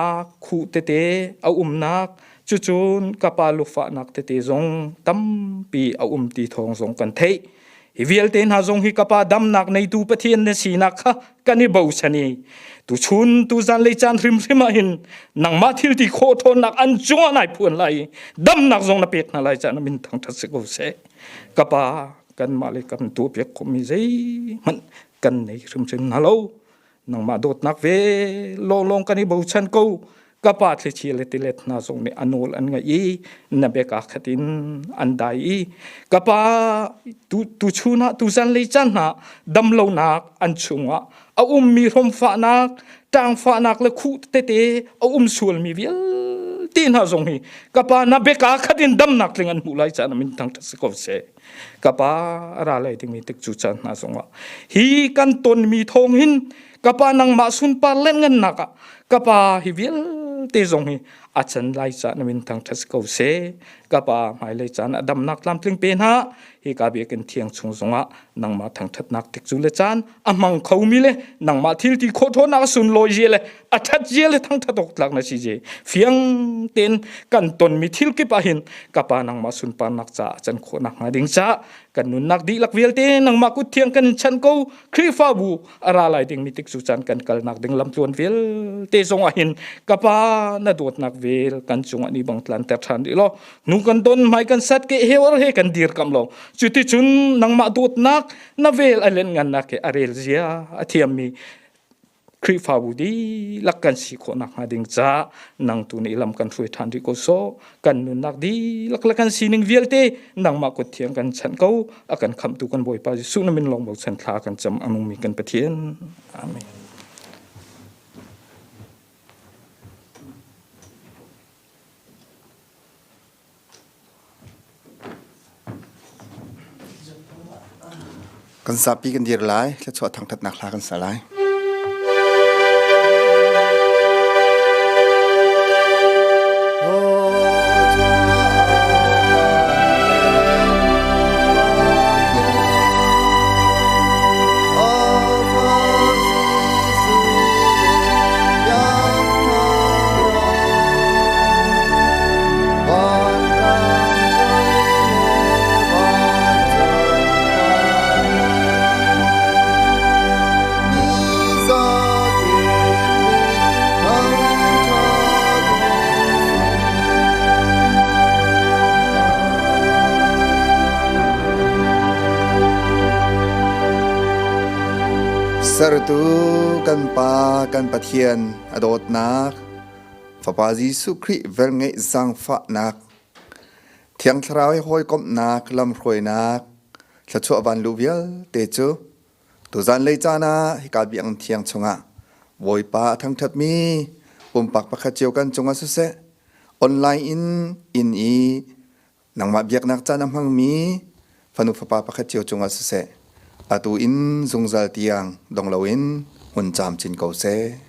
E: khu te au nak chu chun kapa lu fa nak te te zong tam pi a ti thong zong kan thei hi vial ten ha zong hi kapa dam nak nei tu pathian ne si nak kha kani bo chani tu chun tu zan le chan rim rim a hin nang ma thil ti kho thon nak an chunga nai phun lai dam nak zong na pek na lai chan min thang that se ko se kapa kan ma le kan tu pek ko mi zai man kan nei rim rim na lo nang ma dot nak ve long kani bo chan ko kapa thli chi le tilet na zong ne anol an nga i na be ka khatin an dai i kapa tu chuna tu zan le chan na dam lo nak an chunga a mi rom fa nak tang fa nak le khu te a sul mi vial tin ha zong hi kapa na be ka khatin dam nak ling an mu lai chan min tang se ko se kapa ra lai ting mi tik chu chan na zonga hi kan ton mi thong hin kapa nang ma sun pa len ngan naka kapa hi vial te zong hi achan lai cha na min thang thas ko se kapa mai lai chan adam nak lam tling pen ha hi ka be kan thiang chung zonga nang ma thang that nak tik chu le chan amang khau mi le nang ma thil ti kho tho na sun loi je le athat je le thang thatok tlak na si je fiang ten kan ton mi thil ki pa hin kapa nang ma sun pa nak cha chan kho nak ma ding cha kan nun nak di lak vel te nang ma ku thiang kan chan ko khri fa bu ara lai ding mi tik chu chan kan kal nak ding lam tuan vel te zong a hin kapa na dot nak vel kan chung ani bang tlan ter than di lo nu kan don mai kan sat ke hewar he kan dir kam lo chuti chun nang ma dot nak na vel alen ngan nak ke arel zia athiam mi khri fa bu di lak kan si kho nak ha ding cha nang tu ni lam kan thui than di ko so kan nu nak di lak kan si ning vel te nang ma ko thiang kan chan ko akan kham tu kan boi pa su na min long bo chan thla kan cham amung mi kan pathian amen
F: kan sapi kan dir lai le chwa thang that nak la kan sa lai Sartu kan pa kan pathian adot nak Fapa Jesu Christ vel ngai zang fa nak thiang thrawi hoi kom nak lam roi nak thchu awan luvial te chu tu zan lei chana hi ka biang thiang chunga voi pa thang that mi pak pakha cheu kan chunga su se online in i nangma biak nak chanam hang mi fanu fapa pakha cheu chunga su se atu in zungzal tiang donglawin hun cham chin ko se